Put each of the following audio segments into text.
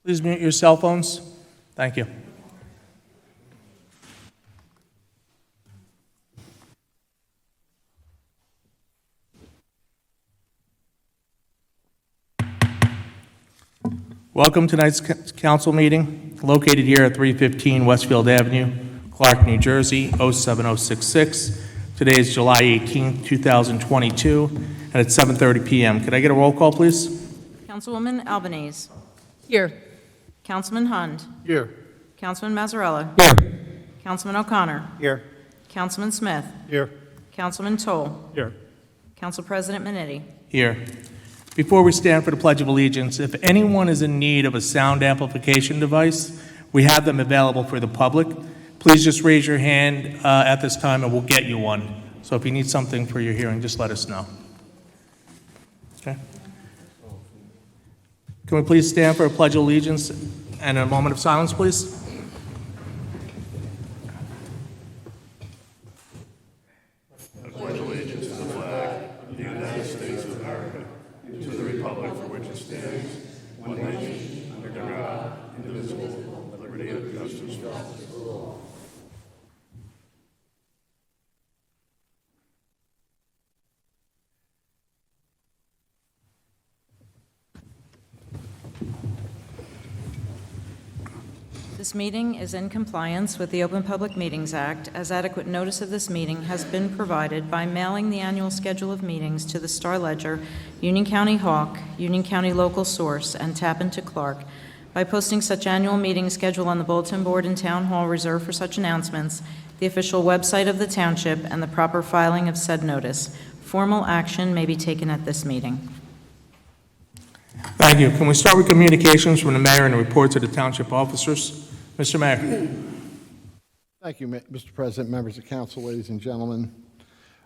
Please mute your cell phones. Thank you. Welcome to tonight's council meeting, located here at 315 Westfield Avenue, Clark, New Jersey, 07066. Today is July 18th, 2022, and it's 7:30 p.m. Could I get a roll call, please? Councilwoman Albanese. Here. Councilman Hund. Here. Councilman Mazzarella. Here. Councilman O'Connor. Here. Councilman Smith. Here. Councilman Toll. Here. Council President Minetti. Here. Before we stand for the Pledge of Allegiance, if anyone is in need of a sound amplification device, we have them available for the public. Please just raise your hand at this time and we'll get you one. So if you need something for your hearing, just let us know. Okay? Can we please stand for a Pledge of Allegiance and a moment of silence, please? This meeting is in compliance with the Open Public Meetings Act, as adequate notice of this meeting has been provided by mailing the annual schedule of meetings to the Star-Ledger, Union County Hawk, Union County Local Source, and Tappan to Clark, by posting such annual meeting schedule on the bulletin board in Town Hall reserved for such announcements, the official website of the Township, and the proper filing of said notice. Formal action may be taken at this meeting. Thank you. Can we start with communications from the mayor and reports of the township officers? Mr. Mayor. Thank you, Mr. President, members of council, ladies and gentlemen.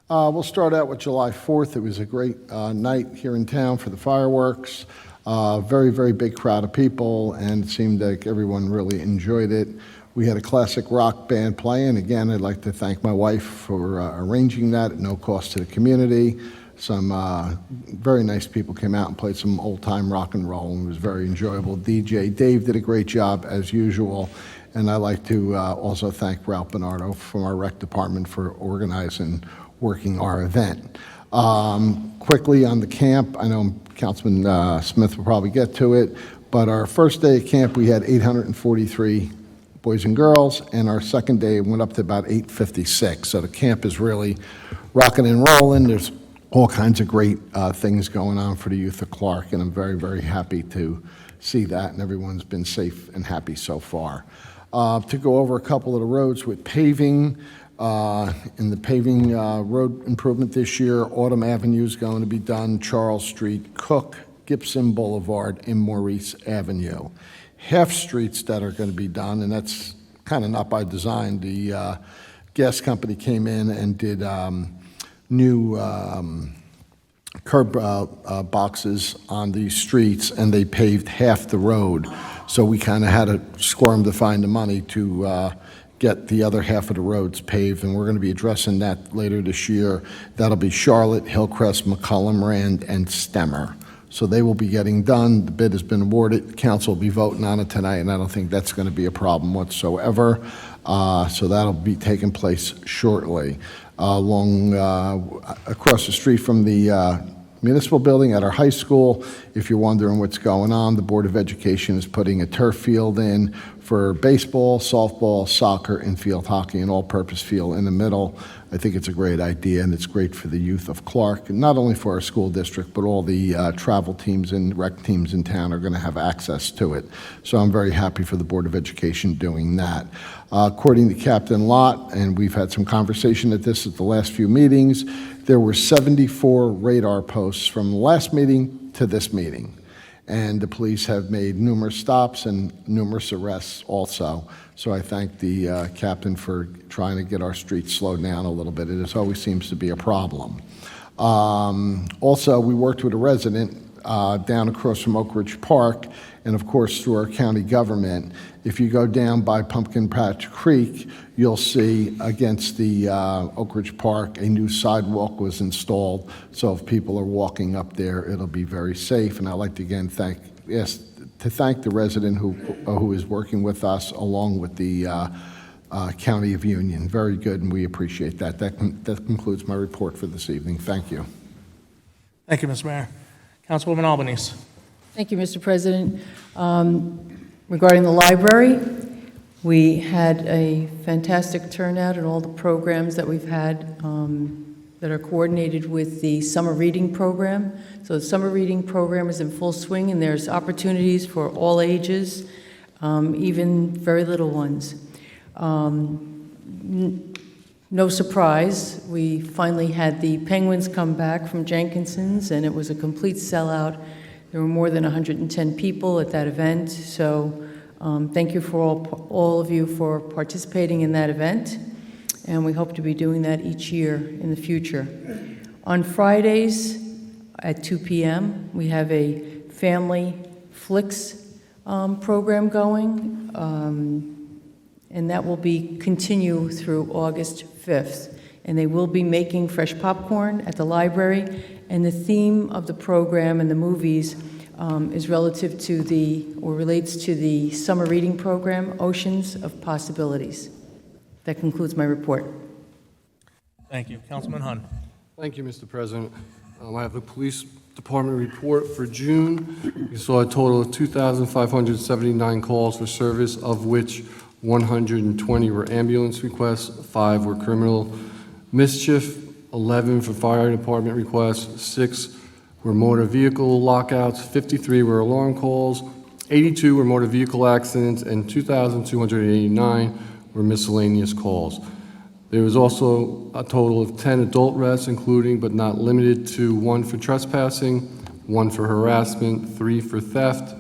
We'll start out with July 4th. It was a great night here in town for the fireworks. Very, very big crowd of people, and it seemed like everyone really enjoyed it. We had a classic rock band playing. Again, I'd like to thank my wife for arranging that at no cost to the community. Some very nice people came out and played some old-time rock and roll, and it was very enjoyable. DJ Dave did a great job, as usual, and I'd like to also thank Ralph Bernardo from our rec department for organizing, working our event. Quickly on the camp, I know Councilman Smith will probably get to it, but our first day of camp, we had 843 boys and girls, and our second day went up to about 856. So the camp is really rocking and rolling. There's all kinds of great things going on for the youth of Clark, and I'm very, very happy to see that, and everyone's been safe and happy so far. To go over a couple of the roads with paving, in the paving road improvement this year, Autumn Avenue is going to be done, Charles Street, Cook, Gibson Boulevard, and Maurice Avenue. Half streets that are going to be done, and that's kind of not by design. The gas company came in and did new curb boxes on these streets, and they paved half the road. So we kind of had to squirm to find the money to get the other half of the roads paved, and we're going to be addressing that later this year. That'll be Charlotte, Hillcrest, McCullum, Rand, and Stemmer. So they will be getting done. The bid has been awarded. Council will be voting on it tonight, and I don't think that's going to be a problem whatsoever. So that'll be taking place shortly. Across the street from the municipal building at our high school, if you're wondering what's going on, the Board of Education is putting a turf field in for baseball, softball, soccer, and field hockey, an all-purpose field in the middle. I think it's a great idea, and it's great for the youth of Clark, not only for our school district, but all the travel teams and rec teams in town are going to have access to it. So I'm very happy for the Board of Education doing that. According to Captain Lott, and we've had some conversation at this at the last few meetings, there were 74 radar posts from the last meeting to this meeting. And the police have made numerous stops and numerous arrests also. So I thank the captain for trying to get our streets slowed down a little bit. It always seems to be a problem. Also, we worked with a resident down across from Oak Ridge Park, and of course through our county government. If you go down by Pumpkin Patch Creek, you'll see against the Oak Ridge Park, a new sidewalk was installed. So if people are walking up there, it'll be very safe. And I'd like to again to thank the resident who is working with us along with the County of Union. Very good, and we appreciate that. That concludes my report for this evening. Thank you. Thank you, Mr. Mayor. Councilwoman Albanese. Thank you, Mr. President. Regarding the library, we had a fantastic turnout in all the programs that we've had that are coordinated with the summer reading program. So the summer reading program is in full swing, and there's opportunities for all ages, even very little ones. No surprise, we finally had the Penguins come back from Jenkinson's, and it was a complete sellout. There were more than 110 people at that event, so thank you for all of you for participating in that event, and we hope to be doing that each year in the future. On Fridays at 2 p.m., we have a family flicks program going, and that will continue through August 5th. And they will be making fresh popcorn at the library, and the theme of the program and the movies is relative to relates to the summer reading program, Oceans of Possibilities. That concludes my report. Thank you. Councilman Hun. Thank you, Mr. President. I have the Police Department report for June. We saw a total of 2,579 calls for service, of which 120 were ambulance requests, 5 were criminal mischief, 11 for fire department requests, 6 were motor vehicle lockouts, 53 were alarm calls, 82 were motor vehicle accidents, and 2,289 were miscellaneous calls. There was also a total of 10 adult arrests, including but not limited to 1 for trespassing, 1 for harassment, 3 for theft,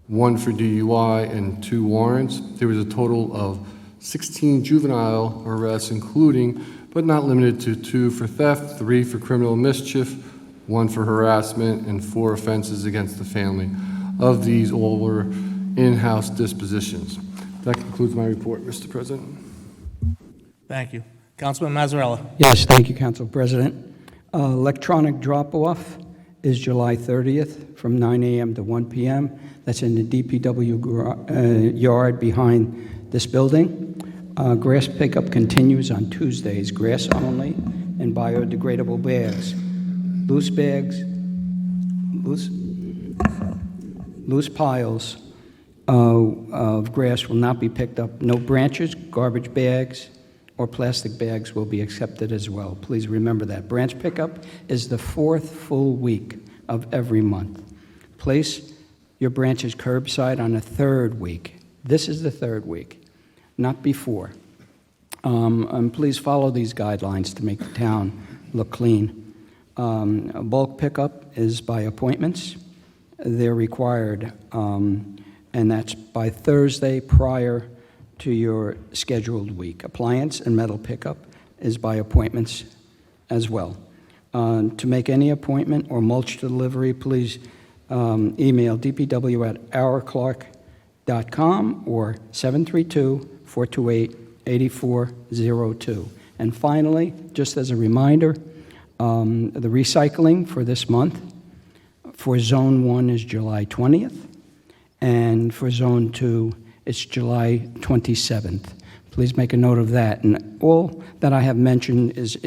1 for DUI, and 2 warrants. There was a total of 16 juvenile arrests, including but not limited to 2 for theft, 3 for criminal mischief, 1 for harassment, and 4 offenses against the family. Of these, all were in-house dispositions. That concludes my report, Mr. President. Thank you. Councilman Mazzarella. Yes, thank you, Council President. Electronic drop-off is July 30th from 9 a.m. to 1 p.m. That's in the DPW yard behind this building. Grass pickup continues on Tuesdays, grass only, and biodegradable bags. Loose piles of grass will not be picked up. No branches, garbage bags, or plastic bags will be accepted as well. Please remember that. Branch pickup is the 4th full week of every month. Place your branches curbside on the 3rd week. This is the 3rd week, not before. And please follow these guidelines to make the town look clean. A bulk pickup is by appointments. They're required, and that's by Thursday prior to your scheduled week. Appliance and metal pickup is by appointments as well. To make any appointment or mulch delivery, please email dpw@ourclark.com or 732-428-8402. And finally, just as a reminder, the recycling for this month for Zone 1 is July 20th, and for Zone 2, it's July 27th. Please make a note of that. And all that I have mentioned is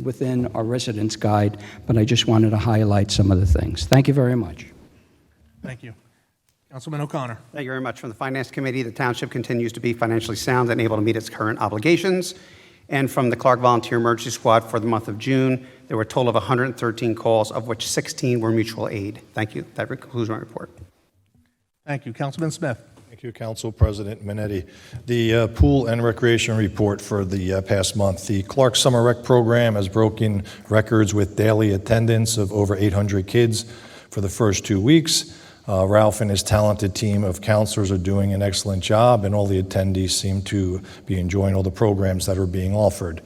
within our residence guide, but I just wanted to highlight some of the things. Thank you very much. Thank you. Councilman O'Connor. Thank you very much. From the Finance Committee, the Township continues to be financially sound and able to meet its current obligations. And from the Clark Volunteer Emergency Squad for the month of June, there were a total of 113 calls, of which 16 were mutual aid. Thank you. That concludes my report. Thank you. Councilman Smith. Thank you, Council President Minetti. The pool and recreation report for the past month. The Clark Summer Rec Program has broken records with daily attendance of over 800 kids for the first 2 weeks. Ralph and his talented team of counselors are doing an excellent job, and all the attendees seem to be enjoying all the programs that are being offered.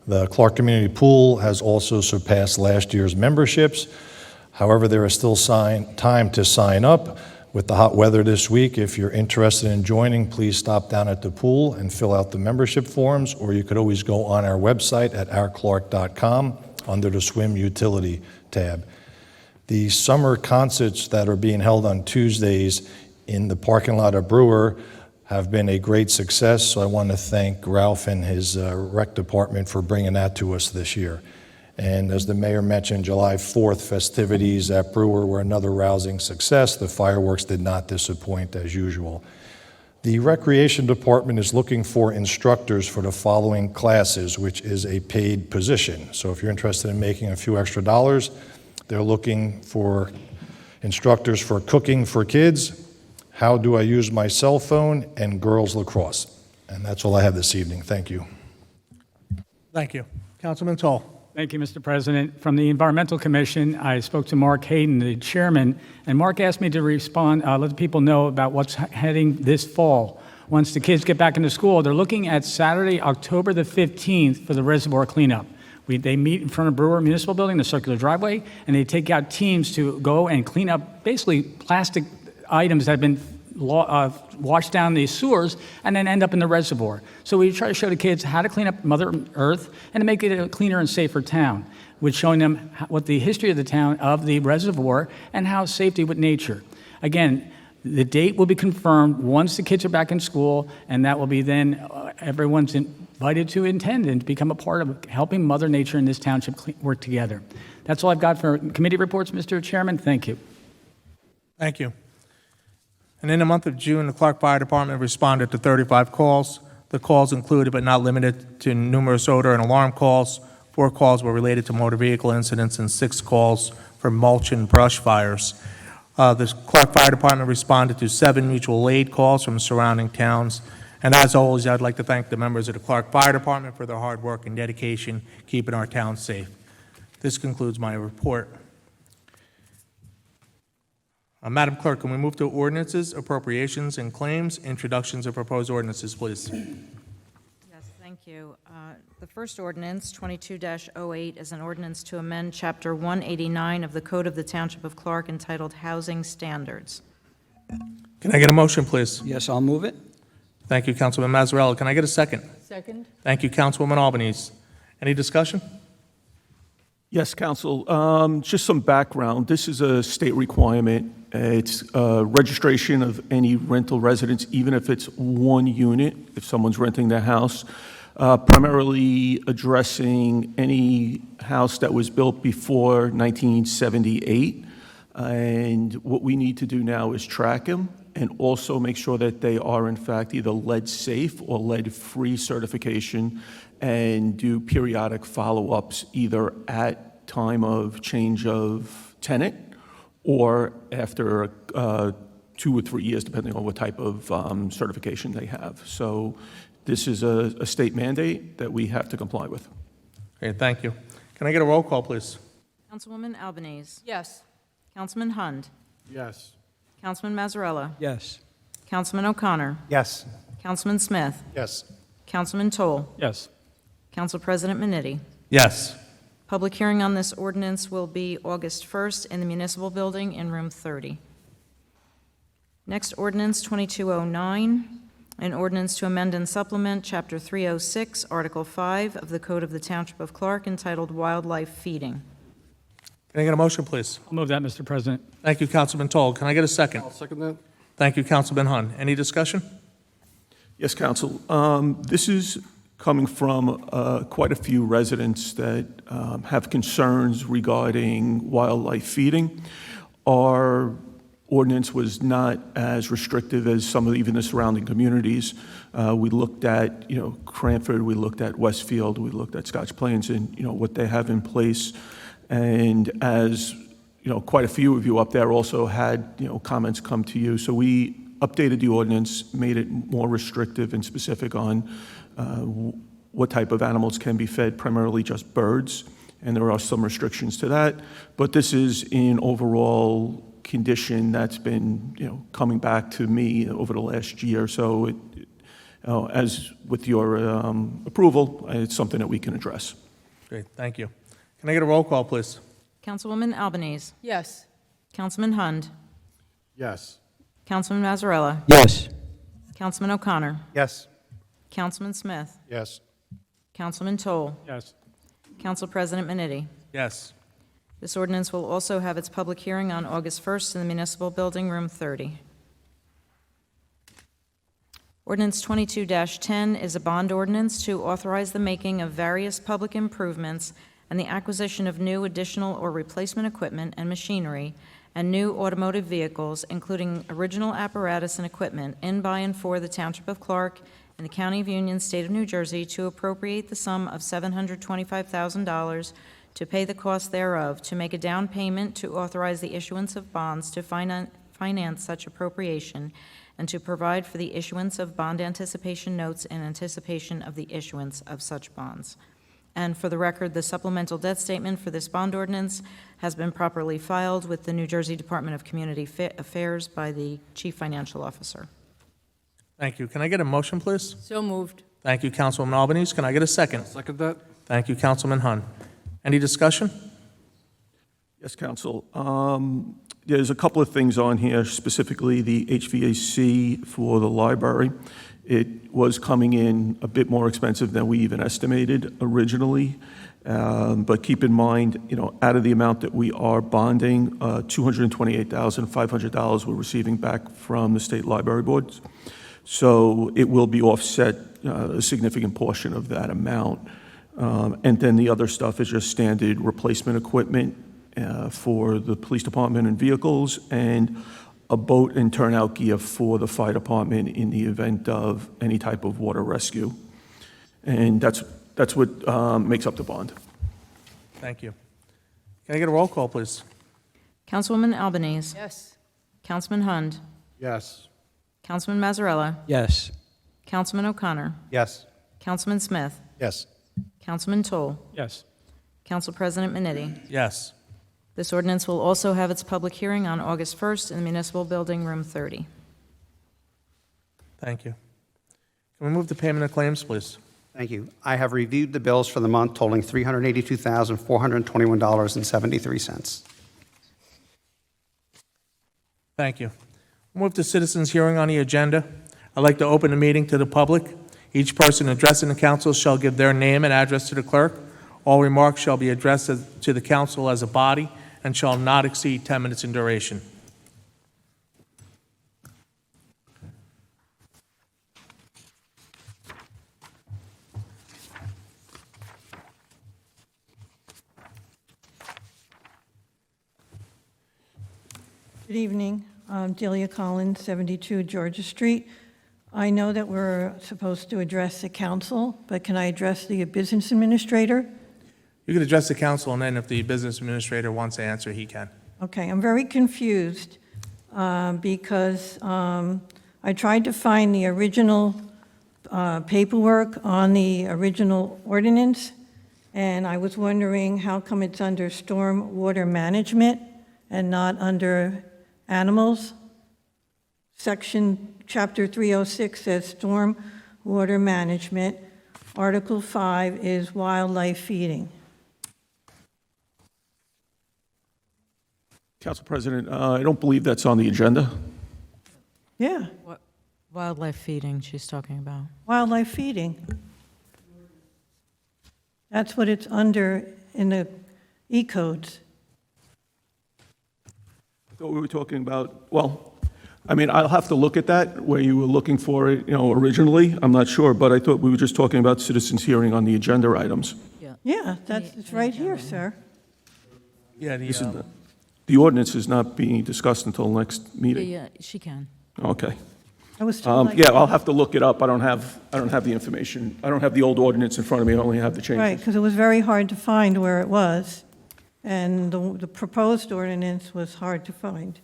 The Clark Community Pool has also surpassed last year's memberships. However, there is still time to sign up. With the hot weather this week, if you're interested in joining, please stop down at the pool and fill out the membership forms, or you could always go on our website at ourclark.com under the Swim Utility tab. The summer concerts that are being held on Tuesdays in the parking lot of Brewer have been a great success, so I want to thank Ralph and his rec department for bringing that to us this year. And as the mayor mentioned, July 4th festivities at Brewer were another rousing success. The fireworks did not disappoint as usual. The Recreation Department is looking for instructors for the following classes, which is a paid position. So if you're interested in making a few extra dollars, they're looking for instructors for cooking for kids, how do I use my cell phone, and girls lacrosse. And that's all I have this evening. Thank you. Thank you. Councilman Toll. Thank you, Mr. President. From the Environmental Commission, I spoke to Mark Hayden, the chairman, and Mark asked me to respond, let the people know about what's heading this fall. Once the kids get back into school, they're looking at Saturday, October the 15th for the reservoir cleanup. They meet in front of Brewer Municipal Building, the circular driveway, and they take out teams to go and clean up basically plastic items that have been washed down these sewers and then end up in the reservoir. So we try to show the kids how to clean up Mother Earth and to make it a cleaner and safer town, with showing them what the history of the town, of the reservoir, and how safety with nature. Again, the date will be confirmed once the kids are back in school, and that will be then everyone's invited to attend and to become a part of helping Mother Nature and this township work together. That's all I've got for committee reports, Mr. Chairman. Thank you. Thank you. And in the month of June, the Clark Fire Department responded to 35 calls. The calls included, but not limited to, numerous odor and alarm calls. 4 calls were related to motor vehicle incidents, and 6 calls for mulch and brush fires. The Clark Fire Department responded to 7 mutual aid calls from surrounding towns. And as always, I'd like to thank the members of the Clark Fire Department for their hard work and dedication keeping our town safe. This concludes my report. Madam Clerk, can we move to ordinances, appropriations, and claims? Introductions of proposed ordinances, please. Yes, thank you. The first ordinance, 22-08, is an ordinance to amend Chapter 189 of the Code of the Township of Clark entitled Housing Standards. Can I get a motion, please? Yes, I'll move it. Thank you, Councilman Mazzarella. Can I get a second? Second? Thank you, Councilwoman Albanese. Any discussion? Yes, Council. Just some background. This is a state requirement. It's registration of any rental residence, even if it's one unit, if someone's renting their house, primarily addressing any house that was built before 1978. And what we need to do now is track them and also make sure that they are, in fact, either lead-safe or lead-free certification, and do periodic follow-ups either at time of change of tenant or after 2 or 3 years, depending on what type of certification they have. So this is a state mandate that we have to comply with. Okay, thank you. Can I get a roll call, please? Councilwoman Albanese. Yes. Councilman Hund. Yes. Councilman Mazzarella. Yes. Councilman O'Connor. Yes. Councilman Smith. Yes. Councilman Toll. Yes. Council President Minetti. Yes. Public hearing on this ordinance will be August 1st in the Municipal Building in Room 30. Next ordinance, 2209, an ordinance to amend and supplement Chapter 306, Article 5 of the Code of the Township of Clark entitled Wildlife Feeding. Can I get a motion, please? I'll move that, Mr. President. Thank you, Councilman Toll. Can I get a second? I'll second that. Thank you, Councilman Hahn. Any discussion? Yes, Council. This is coming from quite a few residents that have concerns regarding wildlife feeding. Our ordinance was not as restrictive as some of even the surrounding communities. We looked at, Cranford, we looked at Westfield, we looked at Scotch Plains, and, what they have in place. And as, quite a few of you up there also had, comments come to you. So we updated the ordinance, made it more restrictive and specific on what type of animals can be fed, primarily just birds. And there are some restrictions to that. But this is in overall condition that's been, coming back to me over the last year. So as with your approval, it's something that we can address. Great, thank you. Can I get a roll call, please? Councilwoman Albanese. Yes. Councilman Hund. Yes. Councilman Mazzarella. Yes. Councilman O'Connor. Yes. Councilman Smith. Yes. Councilman Toll. Yes. Council President Minetti. Yes. This ordinance will also have its public hearing on August 1st in the Municipal Building, Room 30. Ordinance 22-10 is a bond ordinance to authorize the making of various public improvements and the acquisition of new additional or replacement equipment and machinery and new automotive vehicles, including original apparatus and equipment, in, by, and for the Township of Clark in the County of Union, State of New Jersey, to appropriate the sum of $725,000 to pay the cost thereof, to make a down payment, to authorize the issuance of bonds to finance such appropriation, and to provide for the issuance of bond anticipation notes in anticipation of the issuance of such bonds. And for the record, the supplemental debt statement for this bond ordinance has been properly filed with the New Jersey Department of Community Affairs by the Chief Financial Officer. Thank you. Can I get a motion, please? So moved. Thank you, Councilwoman Albanese. Can I get a second? Second that? Thank you, Councilman Hun. Any discussion? Yes, Council. There's a couple of things on here, specifically the HVAC for the library. It was coming in a bit more expensive than we even estimated originally. But keep in mind, out of the amount that we are bonding, $228,500 we're receiving back from the state library boards. So it will be offset a significant portion of that amount. And then the other stuff is just standard replacement equipment for the police department and vehicles, and a boat and turnout gear for the fire department in the event of any type of water rescue. And that's what makes up the bond. Thank you. Can I get a roll call, please? Councilwoman Albanese. Yes. Councilman Hund. Yes. Councilman Mazzarella. Yes. Councilman O'Connor. Yes. Councilman Smith. Yes. Councilman Toll. Yes. Council President Minetti. Yes. This ordinance will also have its public hearing on August 1st in the Municipal Building, Room 30. Thank you. Can we move to payment of claims, please? Thank you. I have reviewed the bills for the month totaling $382,421.73. Thank you. We'll move to citizens' hearing on the agenda. I'd like to open the meeting to the public. Each person addressing the council shall give their name and address to the clerk. All remarks shall be addressed to the council as a body and shall not exceed 10 minutes in duration. Good evening. I'm Delia Collins, 72 Georgia Street. I know that we're supposed to address the council, but can I address the business administrator? You can address the council, and then if the business administrator wants to answer, he can. Okay, I'm very confused because I tried to find the original paperwork on the original ordinance, and I was wondering how come it's under storm water management and not under animals. Chapter 306 says storm water management. Article 5 is wildlife feeding. Council President, I don't believe that's on the agenda. Yeah, What wildlife feeding she's talking about? wildlife feeding. That's what it's under in the E-codes. I thought we were talking about, well, I mean, I'll have to look at that, where you were looking for it, originally. I'm not sure, but I thought we were just talking about citizens' hearing on the agenda items. Yeah, it's right here, sir. Yeah, The ordinance is not being discussed until next meeting. Yeah, she can. Okay. I was told Yeah, I'll have to look it up. I don't have the information. I don't have the old ordinance in front of me. I only have the changes. Right, because it was very hard to find where it was, and the proposed ordinance was hard to find.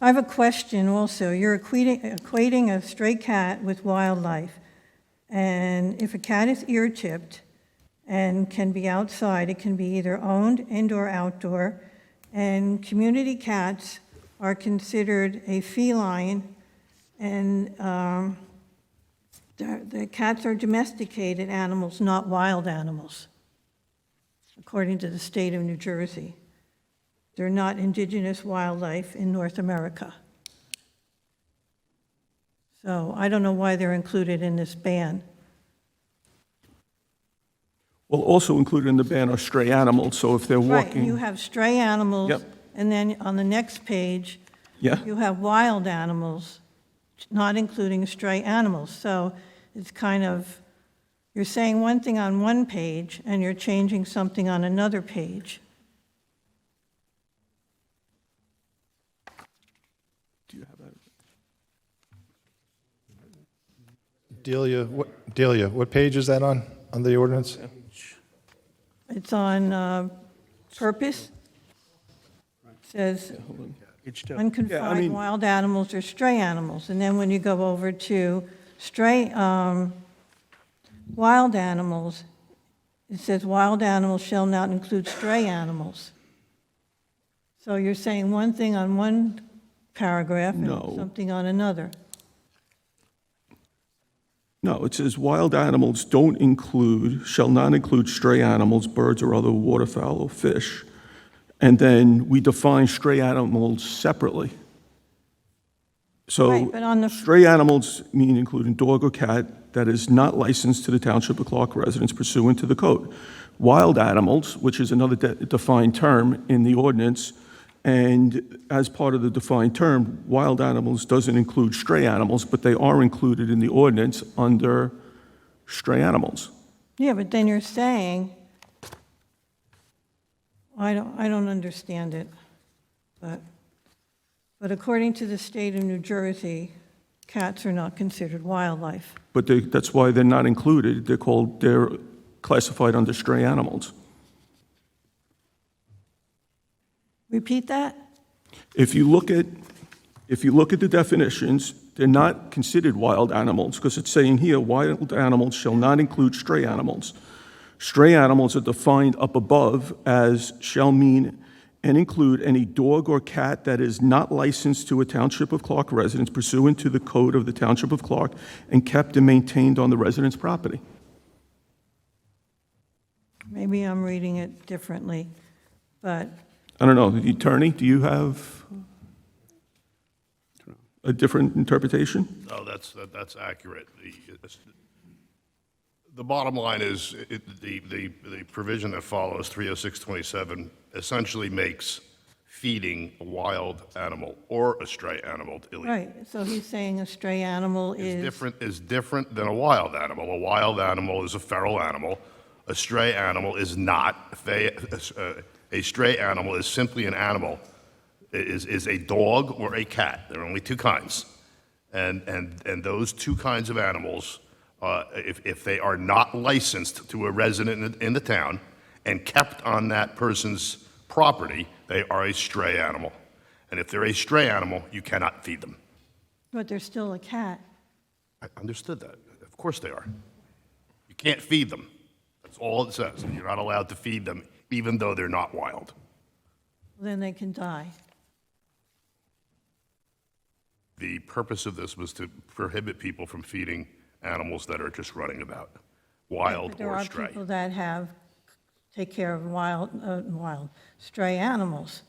I have a question also. You're equating a stray cat with wildlife, and if a cat is ear-tipped and can be outside, it can be either owned, indoor, outdoor, and community cats are considered a feline, and the cats are domesticated animals, not wild animals, according to the state of New Jersey. They're not indigenous wildlife in North America. So I don't know why they're included in this ban. Well, also included in the ban are stray animals, so if they're Right, walking. you have stray animals, Yep. and then on the next page, Yeah, you have wild animals not including stray animals. So it's kind of, you're saying one thing on one page, and you're changing something on another page. Do you have that? Delia, what page is that on the ordinance? It's on purpose. Says unconfined wild animals or stray animals. And then when you go over to stray, wild animals, it says wild animals shall not include stray animals. So you're saying one thing on one paragraph and No. something on another. No, it says wild animals shall not include stray animals, birds, or other waterfowl or fish. And then we define stray animals separately. So Right, but on the- stray animals mean including dog or cat that is not licensed to the Township of Clark residents pursuant to the code. Wild animals, which is another defined term in the ordinance, and as part of the defined term, wild animals doesn't include stray animals, but they are included in the ordinance under stray animals. Yeah, but then you're saying, I don't understand it, but according to the state of New Jersey, cats are not considered wildlife. But that's why they're not included. They're classified under stray animals. Repeat that? If you look at the definitions, they're not considered wild animals because it's saying here, wild animals shall not include stray animals. Stray animals are defined up above as shall mean and include any dog or cat that is not licensed to a Township of Clark residence pursuant to the code of the Township of Clark and kept and maintained on the resident's property. Maybe I'm reading it differently, but I don't know, the attorney, do you have a different interpretation? No, that's accurate. The bottom line is, the provision that follows, 30627, essentially makes feeding a wild animal or a stray animal illegal. right, so he's saying a stray animal is... Is different than a wild animal. A wild animal is a feral animal. A stray animal is not. A stray animal is simply an animal, is a dog or a cat. There are only two kinds. And those two kinds of animals, if they are not licensed to a resident in the town and kept on that person's property, they are a stray animal. And if they're a stray animal, you cannot feed them. But they're still a cat. I understood that. Of course they are. You can't feed them. That's all it says. You're not allowed to feed them, even though they're not wild. Then they can die. The purpose of this was to prohibit people from feeding animals that are just running about, wild But there or are stray. people that take care of stray animals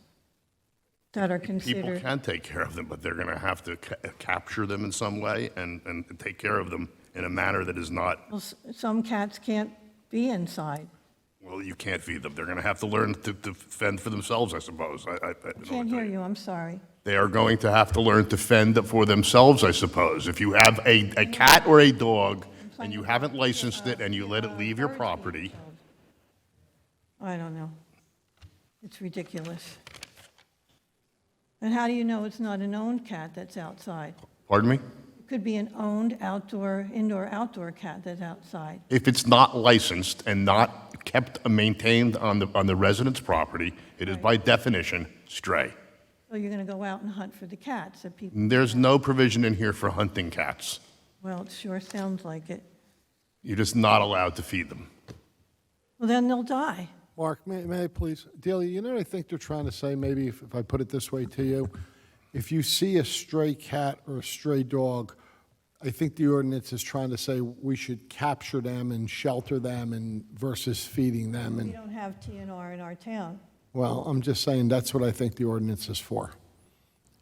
that are People considered... can take care of them, but they're going to have to capture them in some way and take care of them in a manner that is not, Well, some cats can't be inside. well, you can't feed them. They're going to have to learn to fend for themselves, I suppose. I can't hear you, I'm sorry. They are going to have to learn to fend for themselves, I suppose. If you have a cat or a dog and you haven't licensed it and you let it leave your property, I don't know. It's ridiculous. And how do you know it's not an owned cat that's outside? pardon me? It could be an owned indoor-outdoor cat that's outside. If it's not licensed and not kept and maintained on the resident's property, it is by definition stray. So you're going to go out and hunt for the cats that people... There's no provision in here for hunting cats. Well, it sure sounds like it. You're just not allowed to feed them. Well, then they'll die. Mark, may I please? Delia, you know what I think they're trying to say, maybe if I put it this way to you? If you see a stray cat or a stray dog, I think the ordinance is trying to say we should capture them and shelter them and versus feeding them. We And, don't have TNR in our town. well, I'm just saying that's what I think the ordinance is for,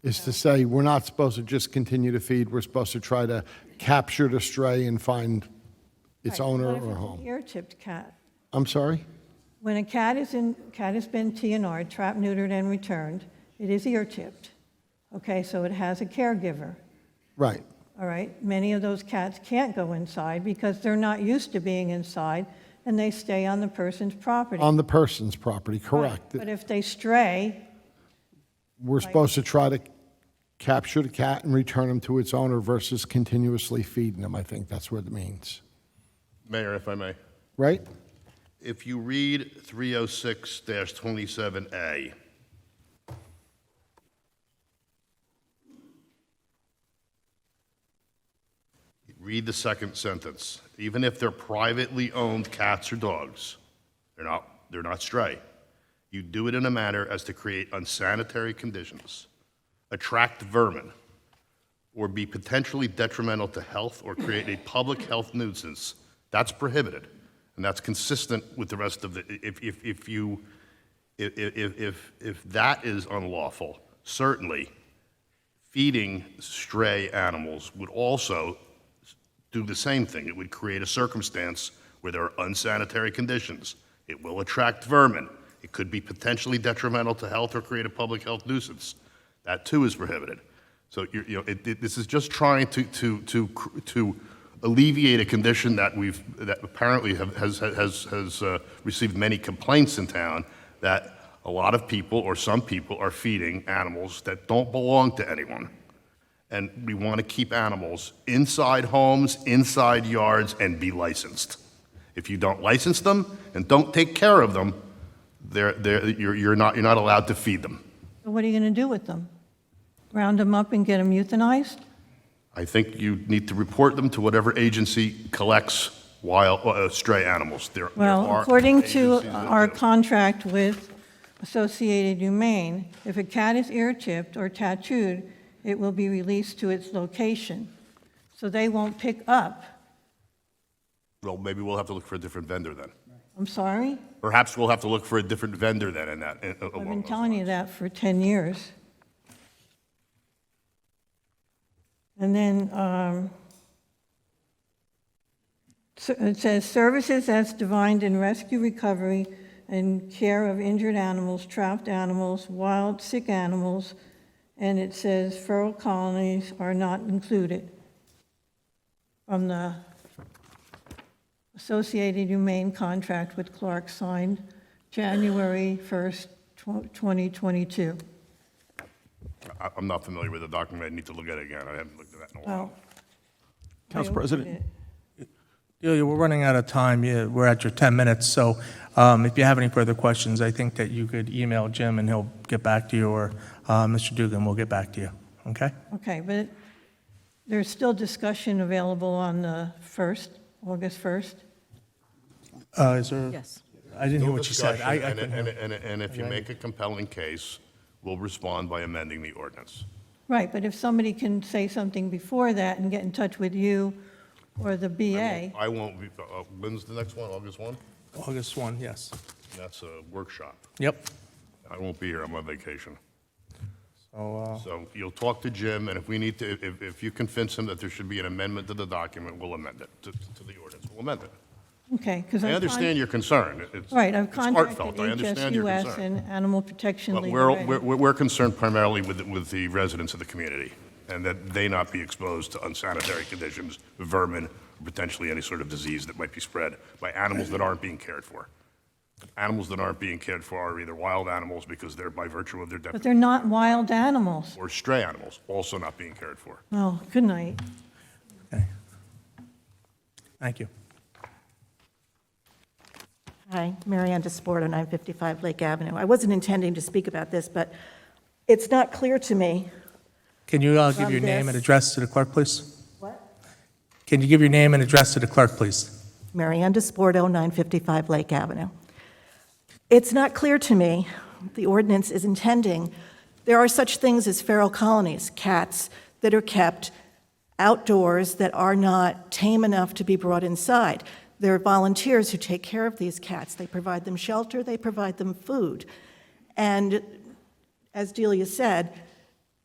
is to say we're not supposed to just continue to feed, we're supposed to try to capture the stray and find its Right, owner what if or it's home. an ear-tipped cat? I'm sorry? When a cat has been TNR'd, trapped, neutered, and returned, it is ear-tipped. Okay, so it has a caregiver. Right, all right? Many of those cats can't go inside because they're not used to being inside, and they stay on the person's property. On the person's property, Right. correct. But if they stray, We're supposed to try to capture the cat and return him to its owner versus continuously feeding him. I think that's what it means. Mayor, if I may. Right? If you read 306-27A, read the second sentence. Even if they're privately owned cats or dogs, they're not stray. You do it in a manner as to create unsanitary conditions, attract vermin, or be potentially detrimental to health or create a public health nuisance. That's prohibited, and that's consistent with the rest of the. If that is unlawful, certainly feeding stray animals would also do the same thing. It would create a circumstance where there are unsanitary conditions. It will attract vermin. It could be potentially detrimental to health or create a public health nuisance. That too is prohibited. So this is just trying to alleviate a condition that apparently has received many complaints in town, that a lot of people or some people are feeding animals that don't belong to anyone. And we want to keep animals inside homes, inside yards, and be licensed. If you don't license them and don't take care of them, you're not allowed to feed them. so what are you going to do with them? Round them up and get them euthanized? I think you need to report them to whatever agency collects wild stray animals. There Well, are according to agencies that our do. contract with Associated Humane, if a cat is ear-chipped or tattooed, it will be released to its location. So they won't pick up. Well, maybe we'll have to look for a different vendor then. I'm sorry? Perhaps we'll have to look for a different vendor then in that. I've been telling you that for 10 years. And then it says, services as defined in rescue, recovery, and care of injured animals, trapped animals, wild, sick animals, and it says feral colonies are not included from the Associated Humane contract with Clark signed January 1st, 2022. I'm not familiar with the document. I need to look at it again. I haven't looked at that in a while. Well, Council I President. opened it. Delia, we're running out of time. Yeah, we're at your 10 minutes, so if you have any further questions, I think that you could email Jim and he'll get back to you, or Mr. Dugan will get back to you, okay? Okay, but there's still discussion available on the 1st, August 1st? Is there? Yes. I didn't hear No what you said. discussion, I couldn't hear. and if you make a compelling case, we'll respond by amending the ordinance. Right, but if somebody can say something before that and get in touch with you or the BA, I won't be, when's the next one, August 1? August 1, yes. That's a workshop. Yep. I won't be here, I'm on vacation. So, So you'll talk to Jim, and if we need to, if you convince him that there should be an amendment to the document, we'll amend it, to the ordinance, we'll amend it. okay, because I understand your concern. It's Right, I've it's contacted heartfelt. I understand your HSUS concern. and Animal Protection But League we're, already. we're concerned primarily with the residents of the community, and that they not be exposed to unsanitary conditions, vermin, or potentially any sort of disease that might be spread by animals that aren't being cared for. Animals that aren't being cared for are either wild animals because they're by virtue of their But definition, they're not wild animals. or stray animals, also not being cared for. Oh, good night. okay. Thank you. Hi, Mary Ann DeSporto, 955 Lake Avenue. I wasn't intending to speak about this, but it's not clear to me. Can you give From your name and this- address to the clerk, please? What? Can you give your name and address to the clerk, please? Mary Ann DeSporto, 955 Lake Avenue. It's not clear to me, the ordinance is intending, there are such things as feral colonies, cats that are kept outdoors that are not tame enough to be brought inside. There are volunteers who take care of these cats. They provide them shelter, they provide them food. And as Delia said,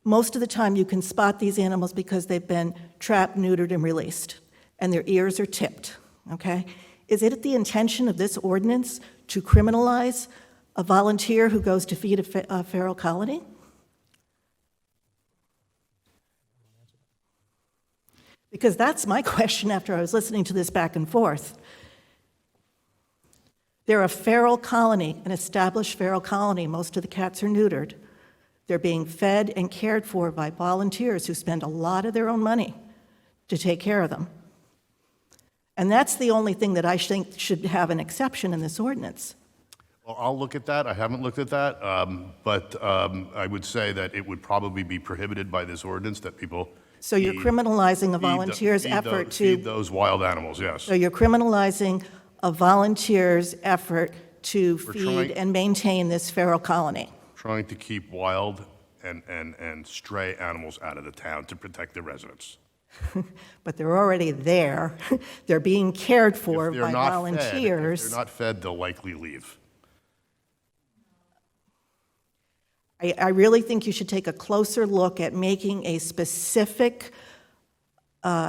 most of the time you can spot these animals because they've been trapped, neutered, and released, and their ears are tipped, okay? Is it the intention of this ordinance to criminalize a volunteer who goes to feed a feral colony? Because that's my question after I was listening to this back and forth. They're a feral colony, an established feral colony. Most of the cats are neutered. They're being fed and cared for by volunteers who spend a lot of their own money to take care of them. And that's the only thing that I think should have an exception in this ordinance. Well, I'll look at that. I haven't looked at that, but I would say that it would probably be prohibited by this ordinance that people. So you're criminalizing a volunteer's effort to. Feed those wild animals, yes. So you're criminalizing a volunteer's effort to We're feed trying- and maintain this feral colony. Trying to keep wild and stray animals out of the town to protect the residents. But they're already there. They're being cared for If they're by not volunteers. Fed, if they're not fed, they'll likely leave. I really think you should take a closer look at making a specific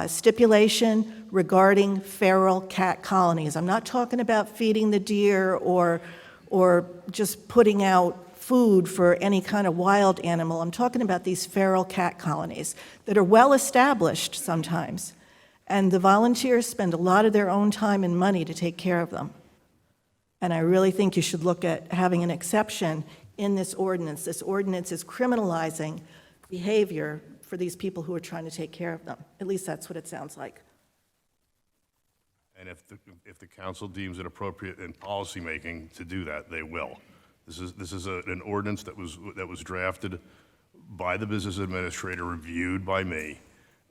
stipulation regarding feral cat colonies. I'm not talking about feeding the deer or just putting out food for any kind of wild animal. I'm talking about these feral cat colonies that are well established sometimes. And the volunteers spend a lot of their own time and money to take care of them. And I really think you should look at having an exception in this ordinance. This ordinance is criminalizing behavior for these people who are trying to take care of them. At least that's what it sounds like. And if the council deems it appropriate in policymaking to do that, they will. This is an ordinance that was drafted by the business administrator, reviewed by me,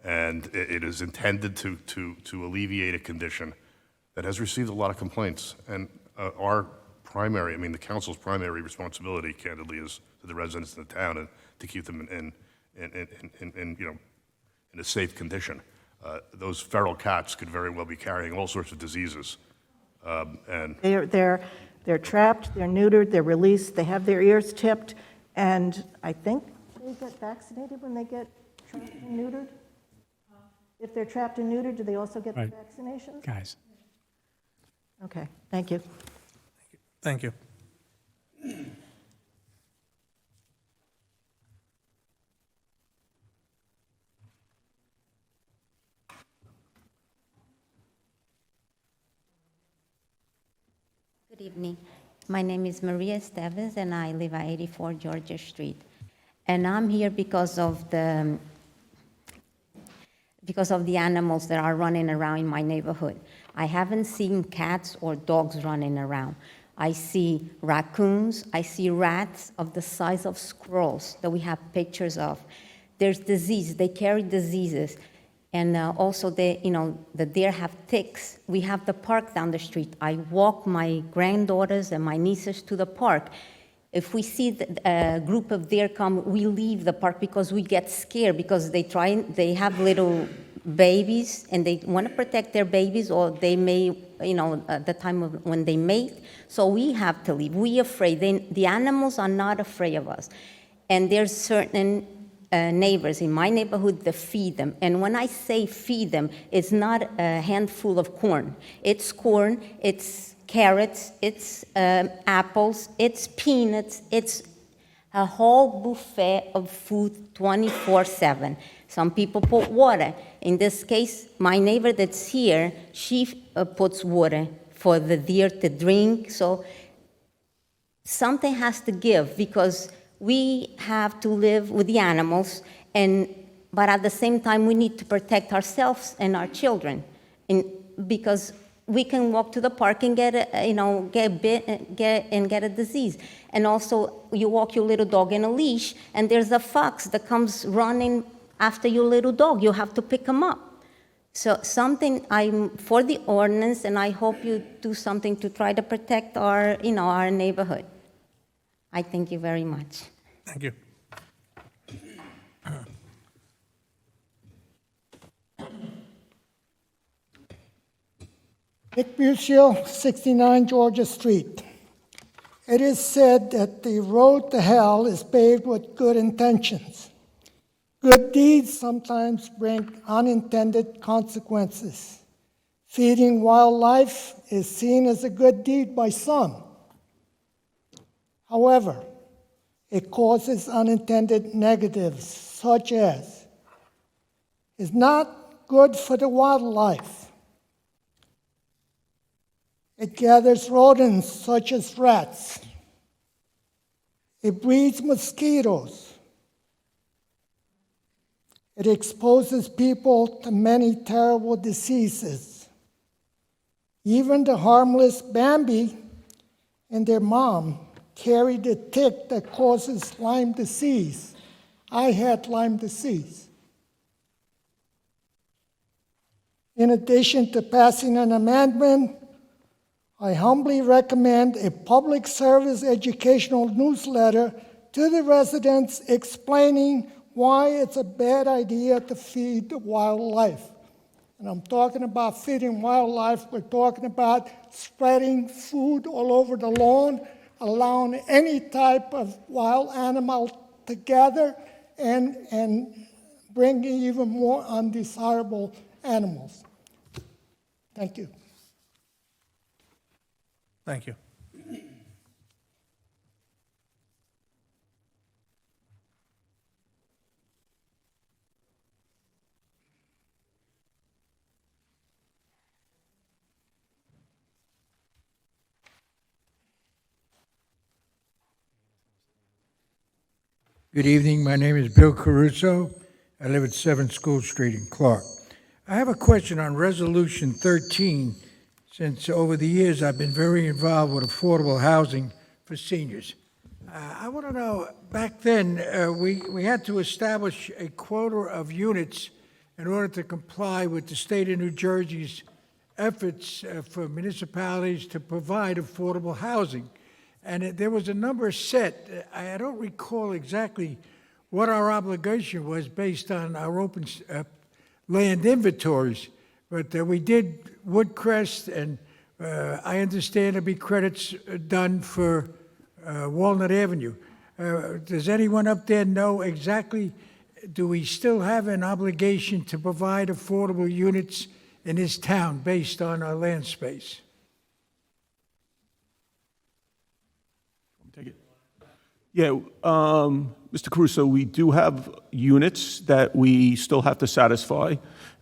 and it is intended to alleviate a condition that has received a lot of complaints. And the council's primary responsibility, candidly, is to the residents of the town and to keep them in a safe condition. Those feral cats could very well be carrying all sorts of diseases, and They're trapped, they're neutered, they're released, they have their ears tipped, and I think they get vaccinated when they get trapped and neutered? If they're trapped and neutered, do they also get the Right. vaccinations? Guys. Okay, thank you. Thank you. Good evening. My name is Maria Estevez, and I live at 84 Georgia Street. And I'm here because of the animals that are running around in my neighborhood. I haven't seen cats or dogs running around. I see raccoons, I see rats of the size of squirrels that we have pictures of. There's disease, they carry diseases. And also, the deer have ticks. We have the park down the street. I walk my granddaughters and my nieces to the park. If we see a group of deer come, we leave the park because we get scared because they have little babies and they want to protect their babies, or they may, at the time of when they mate. So we have to leave. We're afraid. The animals are not afraid of us. And there's certain neighbors in my neighborhood that feed them. And when I say feed them, it's not a handful of corn. It's corn, it's carrots, it's apples, it's peanuts, it's a whole buffet of food 24/7. Some people put water. In this case, my neighbor that's here, she puts water for the deer to drink. So something has to give, because we have to live with the animals, but at the same time, we need to protect ourselves and our children, because we can walk to the park and get a disease. And also, you walk your little dog in a leash, and there's a fox that comes running after your little dog. You have to pick him up. So I'm for the ordinance, and I hope you do something to try to protect our neighborhood. I thank you very much. Thank you. Nick Buscio, 69 Georgia Street. It is said that the road to hell is paved with good intentions. Good deeds sometimes bring unintended consequences. Feeding wildlife is seen as a good deed by some. However, it causes unintended negatives, such as is not good for the wildlife. It gathers rodents such as rats. It breeds mosquitoes. It exposes people to many terrible diseases. Even the harmless Bambi and their mom carry the tick that causes Lyme disease. I had Lyme disease. In addition to passing an amendment, I humbly recommend a public service educational newsletter to the residents explaining why it's a bad idea to feed the wildlife. And I'm talking about feeding wildlife, we're talking about spreading food all over the lawn, allowing any type of wild animal to gather, and bringing even more undesirable animals. Thank you. Thank you. Good evening. My name is Bill Caruso. I live at 7 School Street in Clark. I have a question on Resolution 13. Since over the years I've been very involved with affordable housing for seniors. I want to know, back then, we had to establish a quota of units in order to comply with the state of New Jersey's efforts for municipalities to provide affordable housing. And there was a number set. I don't recall exactly what our obligation was based on our open land inventories, but we did Woodcrest, and I understand there'll be credits done for Walnut Avenue. Does anyone up there know exactly, do we still have an obligation to provide affordable units in this town based on our land space? Take it. Yeah, Mr. Caruso, we do have units that we still have to satisfy.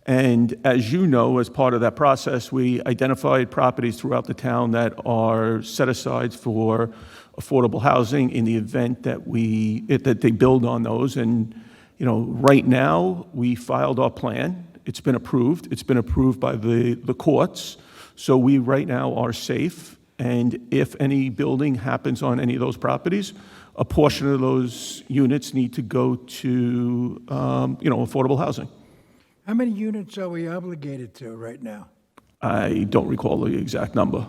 And as you know, as part of that process, we identified properties throughout the town that are set aside for affordable housing in the event that that they build on those. And, you know, right now, we filed our plan. It's been approved. It's been approved by the courts. So we right now are safe. And if any building happens on any of those properties, a portion of those units need to go to, affordable housing. How many units are we obligated to right now? I don't recall the exact number.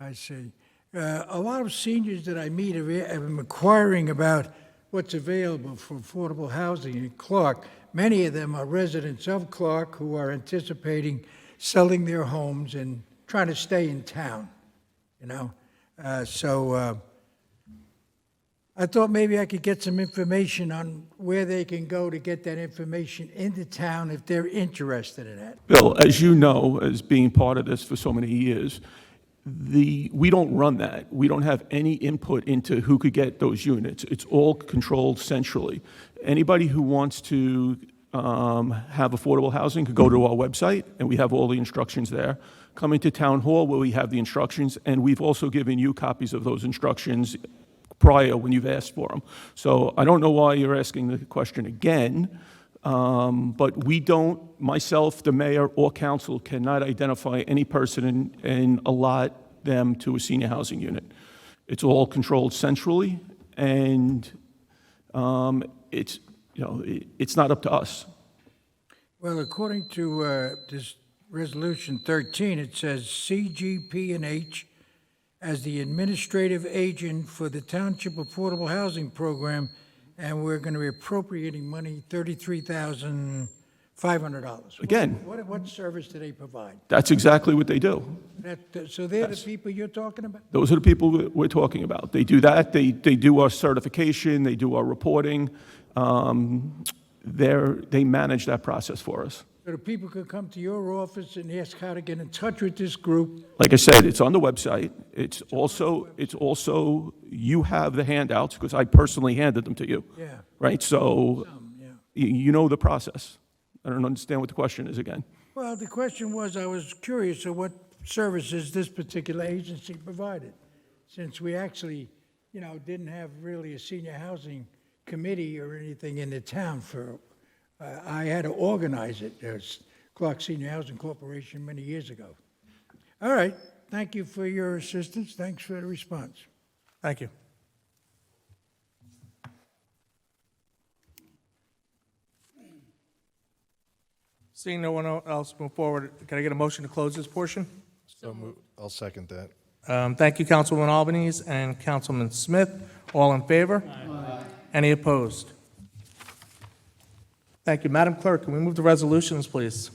I see. A lot of seniors that I meet have been inquiring about what's available for affordable housing in Clark. Many of them are residents of Clark who are anticipating selling their homes and trying to stay in town, you know. I thought maybe I could get some information on where they can go to get that information into town if they're interested in that. Bill, as you know, as being part of this for so many years, we don't run that. We don't have any input into who could get those units. It's all controlled centrally. Anybody who wants to have affordable housing could go to our website, and we have all the instructions there. Come into Town Hall where we have the instructions, and we've also given you copies of those instructions prior when you've asked for them. So I don't know why you're asking the question again, but we don't, myself, the mayor, or council cannot identify any person and allot them to a senior housing unit. It's all controlled centrally, and it's not up to us. Well, according to this Resolution 13, it says CGP&H as the administrative agent for the Township Affordable Housing Program, and we're going to be appropriating money, $33,500. Again. What service do they provide? That's exactly what they do. So they're the people you're talking about? Those are the people we're talking about. They do that. They do our certification. They do our reporting. They manage that process for us. So the people could come to your office and ask how to get in touch with this group? Like I said, it's on the website. It's also you have the handouts, because I personally handed them to you. Yeah. Right? So you know the process. I don't understand what the question is again. Well, the question was, I was curious of what services this particular agency provided, since we actually, didn't have really a senior housing committee or anything in the town for, I had to organize it, as Clark Senior Housing Corporation many years ago. All right, thank you for your assistance, thanks for the response. Thank you. Seeing no one else move forward, can I get a motion to close this portion? I'll second that. Thank you, Councilwoman Albanese and Councilman Smith. All in favor? Aye. Any opposed? Thank you. Madam Clerk, can we move to resolutions, please?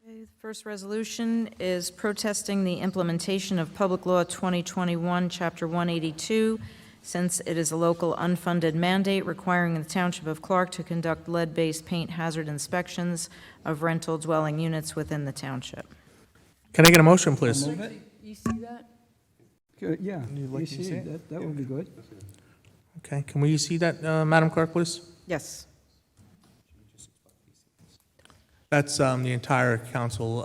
Okay, the first resolution is protesting the implementation of Public Law 2021, Chapter 182, since it is a local unfunded mandate requiring the Township of Clark to conduct lead-based paint hazard inspections of rental dwelling units within the township. Can I get a motion, please? You see that? Good, yeah. You'd like You to see see it? it? That would be good. Okay, can we see that, Madam Clerk, please? Yes. That's the entire council,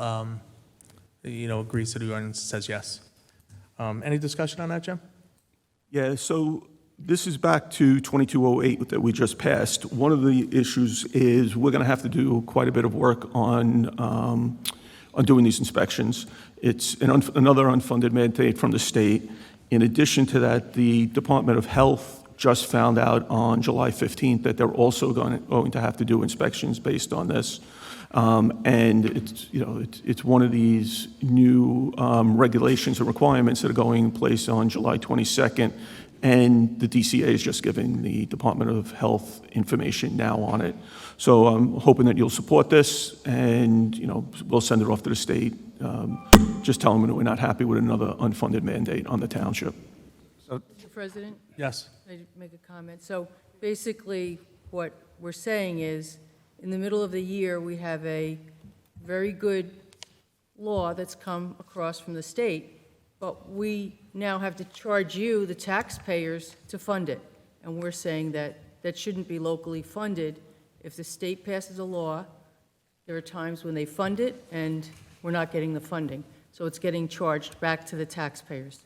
agrees to the ordinance, says yes. Any discussion on that, Jim? Yeah, so this is back to 2208 that we just passed. One of the issues is we're going to have to do quite a bit of work on doing these inspections. It's another unfunded mandate from the state. In addition to that, the Department of Health just found out on July 15th that they're also going to have to do inspections based on this. And it's one of these new regulations and requirements that are going in place on July 22nd, and the DCA is just giving the Department of Health information now on it. So I'm hoping that you'll support this, and we'll send it off to the state. Just tell them that we're not happy with another unfunded mandate on the township. Mr. President? Yes. Can I make a comment? So basically, what we're saying is, in the middle of the year, we have a very good law that's come across from the state, but we now have to charge you, the taxpayers, to fund it. And we're saying that that shouldn't be locally funded. If the state passes a law, there are times when they fund it, and we're not getting the funding. So it's getting charged back to the taxpayers.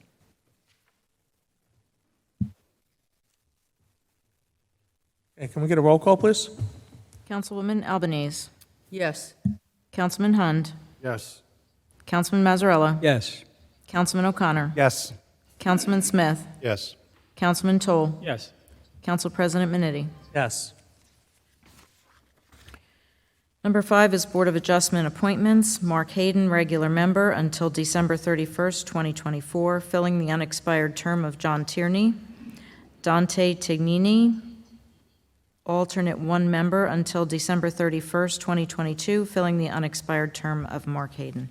Okay, can we get a roll call, please? Councilwoman Albanese. Yes. Councilman Hund. Yes. Councilman Mazzarella. Yes. Councilman O'Connor. Yes. Councilman Smith. Yes. Councilman Toll. Yes. Council President Minetti. Yes. Number 5 is Board of Adjustment appointments. Mark Hayden, regular member until December 31st, 2024, filling the unexpired term of John Tierney. Dante Tignini, alternate 1 member until December 31st, 2022, filling the unexpired term of Mark Hayden.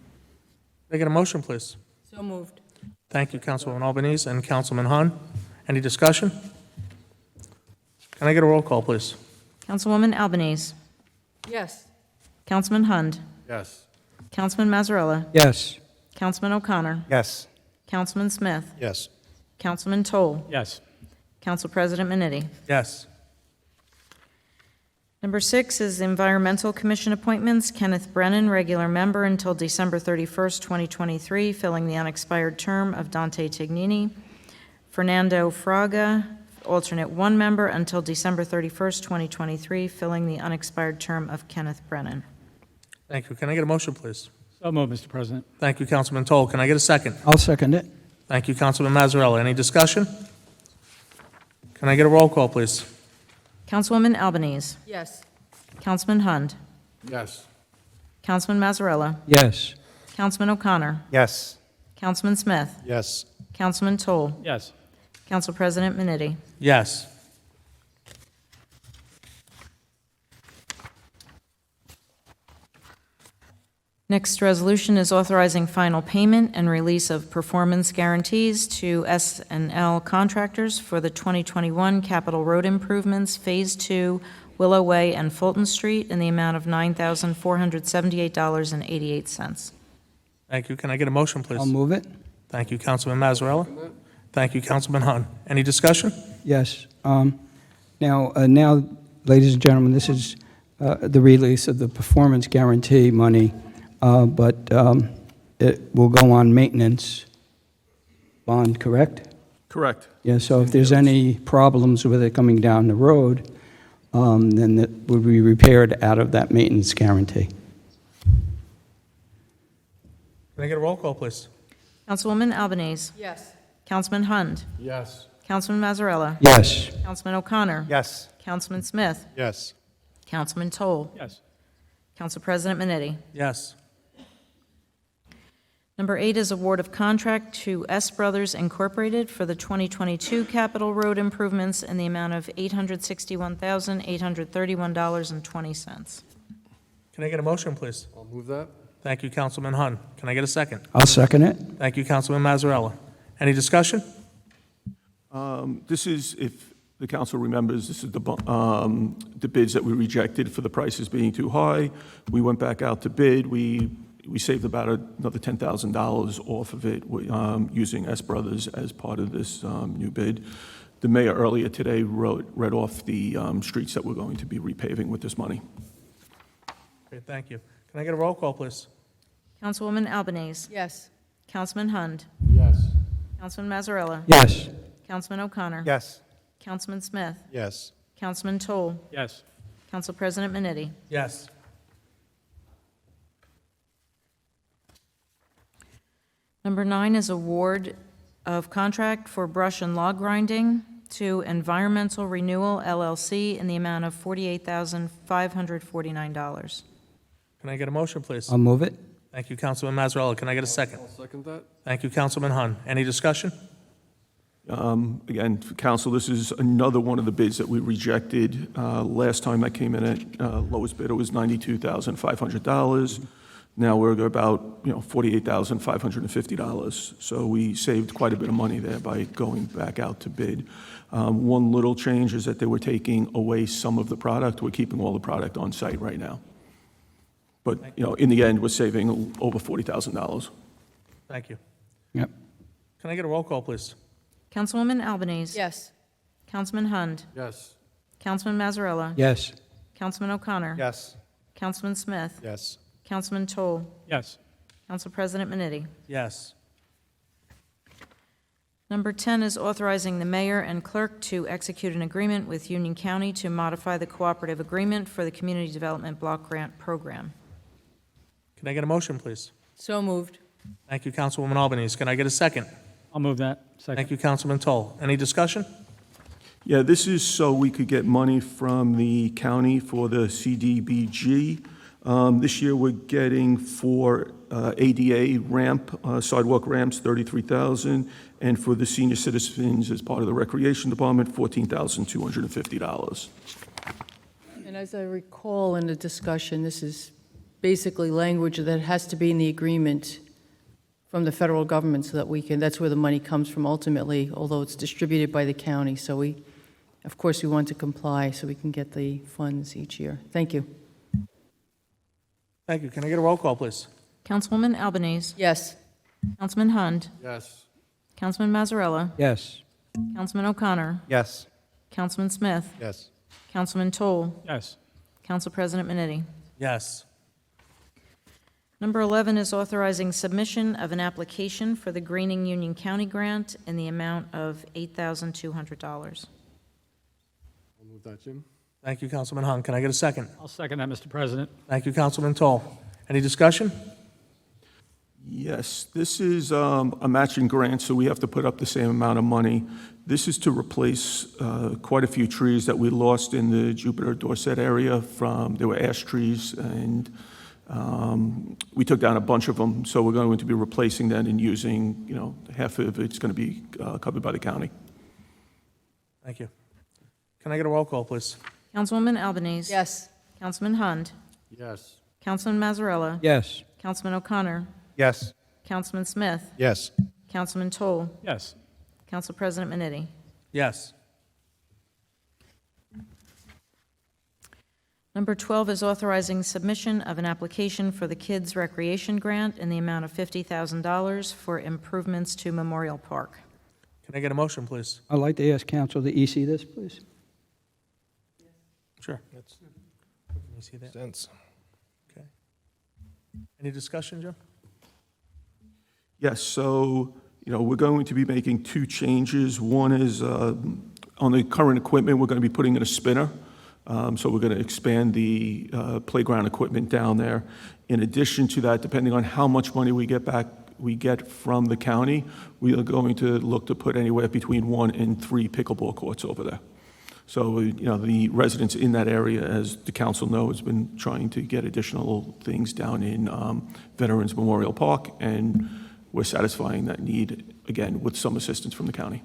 Can I get a motion, please? So moved. Thank you, Councilwoman Albanese and Councilman Hahn. Any discussion? Can I get a roll call, please? Councilwoman Albanese. Yes. Councilman Hund. Yes. Councilman Mazzarella. Yes. Councilman O'Connor. Yes. Councilman Smith. Yes. Councilman Toll. Yes. Council President Minetti. Yes. Number 6 is Environmental Commission appointments. Kenneth Brennan, regular member until December 31st, 2023, filling the unexpired term of Dante Tignini. Fernando Fraga, alternate 1 member until December 31st, 2023, filling the unexpired term of Kenneth Brennan. Thank you. Can I get a motion, please? So moved, Mr. President. Thank you, Councilman Toll. Can I get a second? I'll second it. Thank you, Councilman Mazzarella. Any discussion? Can I get a roll call, please? Councilwoman Albanese. Yes. Councilman Hund. Yes. Councilman Mazzarella. Yes. Councilman O'Connor. Yes. Councilman Smith. Yes. Councilman Toll. Yes. Council President Minetti. Yes. Next resolution is authorizing final payment and release of performance guarantees to S&L contractors for the 2021 capital road improvements, Phase 2, Willow Way and Fulton Street, in the amount of $9,478.88. Thank you. Can I get a motion, please? I'll move it. Thank you, Councilman Mazzarella. Thank you, Councilman Hahn. Any discussion? Yes. Now, ladies and gentlemen, this is the release of the performance guarantee money, but it will go on maintenance bond, correct? Correct. Yeah, so if there's any problems with it coming down the road, then it would be repaired out of that maintenance guarantee. Can I get a roll call, please? Councilwoman Albanese. Yes. Councilman Hund. Yes. Councilman Mazzarella. Yes. Councilman O'Connor. Yes. Councilman Smith. Yes. Councilman Toll. Yes. Council President Minetti. Yes. Number 8 is award of contract to S Brothers Incorporated for the 2022 capital road improvements in the amount of $861,831.20. Can I get a motion, please? I'll move that. Thank you, Councilman Hun. Can I get a second? I'll second it. Thank you, Councilman Mazzarella. Any discussion? This is, if the council remembers, this is the bids that we rejected for the prices being too high. We went back out to bid. We saved about another $10,000 off of it using S Brothers as part of this new bid. The mayor earlier today read off the streets that we're going to be repaving with this money. Great, thank you. Can I get a roll call, please? Councilwoman Albanese. Yes. Councilman Hund. Yes. Councilman Mazzarella. Yes. Councilman O'Connor. Yes. Councilman Smith. Yes. Councilman Toll. Yes. Council President Minetti. Yes. Number 9 is award of contract for brush and log grinding to Environmental Renewal LLC in the amount of $48,549. Can I get a motion, please? I'll move it. Thank you, Councilman Mazzarella. Can I get a second? I'll second that. Thank you, Councilman Hun. Any discussion? Again, council, this is another one of the bids that we rejected. Last time that came in at lowest bidder was $92,500. Now we're about, $48,550. So we saved quite a bit of money there by going back out to bid. One little change is that they were taking away some of the product. We're keeping all the product on site right now. But, in the end, we're saving over $40,000. Thank you. Yep. Can I get a roll call, please? Councilwoman Albanese. Yes. Councilman Hund. Yes. Councilman Mazzarella. Yes. Councilman O'Connor. Yes. Councilman Smith. Yes. Councilman Toll. Yes. Council President Minetti. Yes. Number 10 is authorizing the mayor and clerk to execute an agreement with Union County to modify the cooperative agreement for the Community Development Block Grant Program. Can I get a motion, please? So moved. Thank you, Councilwoman Albanese. Can I get a second? I'll move that. Second. Thank you, Councilman Toll. Any discussion? Yeah, this is so we could get money from the county for the CDBG. This year, we're getting for ADA ramp, sidewalk ramps, $33,000, and for the senior citizens as part of the Recreation Department, $14,250. And as I recall in the discussion, this is basically language that has to be in the agreement from the federal government so that that's where the money comes from ultimately, although it's distributed by the county. So of course, we want to comply so we can get the funds each year. Thank you. Thank you. Can I get a roll call, please? Councilwoman Albanese. Yes. Councilman Hund. Yes. Councilman Mazzarella. Yes. Councilman O'Connor. Yes. Councilman Smith. Yes. Councilman Toll. Yes. Council President Minetti. Yes. Number 11 is authorizing submission of an application for the Greening Union County Grant in the amount of $8,200. I'll move that, Jim. Thank you, Councilman Hung. Can I get a second? I'll second that, Mr. President. Thank you, Councilman Toll. Any discussion? Yes, this is a matching grant, so we have to put up the same amount of money. This is to replace quite a few trees that we lost in the Jupiter Dorset area there were ash trees, and we took down a bunch of them, so we're going to be replacing that and using, half of it's going to be covered by the county. Thank you. Can I get a roll call, please? Councilwoman Albanese. Yes. Councilman Hund. Yes. Councilman Mazzarella. Yes. Councilman O'Connor. Yes. Councilman Smith. Yes. Councilman Toll. Yes. Council President Minetti. Yes. Number 12 is authorizing submission of an application for the Kids Recreation Grant in the amount of $50,000 for improvements to Memorial Park. Can I get a motion, please? I'd like to ask council to EC this, please. Sure. Can you see that? Sense. Okay. Any discussion, Joe? Yes, so, we're going to be making two changes. One is on the current equipment, we're going to be putting in a spinner. So we're going to expand the playground equipment down there. In addition to that, depending on how much money we get from the county, we are going to look to put anywhere between 1 and 3 pickleball courts over there. So, the residents in that area, as the council knows, has been trying to get additional things down in Veterans Memorial Park, and we're satisfying that need, again, with some assistance from the county.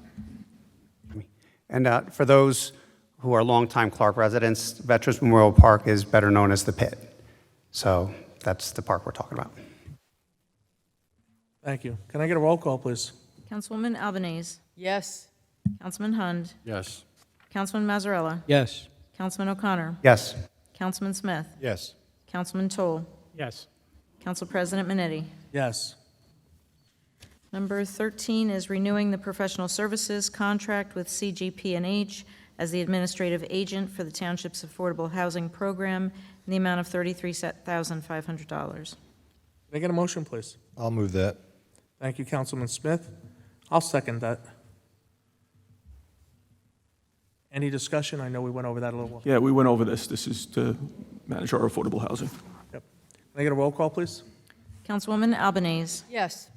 And for those who are longtime Clark residents, Veterans Memorial Park is better known as the Pit. So that's the park we're talking about. Thank you. Can I get a roll call, please? Councilwoman Albanese. Yes. Councilman Hund. Yes. Councilman Mazzarella. Yes. Councilman O'Connor. Yes. Councilman Smith. Yes. Councilman Toll. Yes. Council President Minetti. Yes. Number 13 is renewing the professional services contract with CGP&H as the administrative agent for the Township's Affordable Housing Program in the amount of $33,500. Can I get a motion, please? I'll move that. Thank you, Councilman Smith. I'll second that. Any discussion? I know we went over that a little. Yeah, we went over this. This is to manage our affordable housing. Yep. Can I get a roll call, please? Councilwoman Albanese. Yes.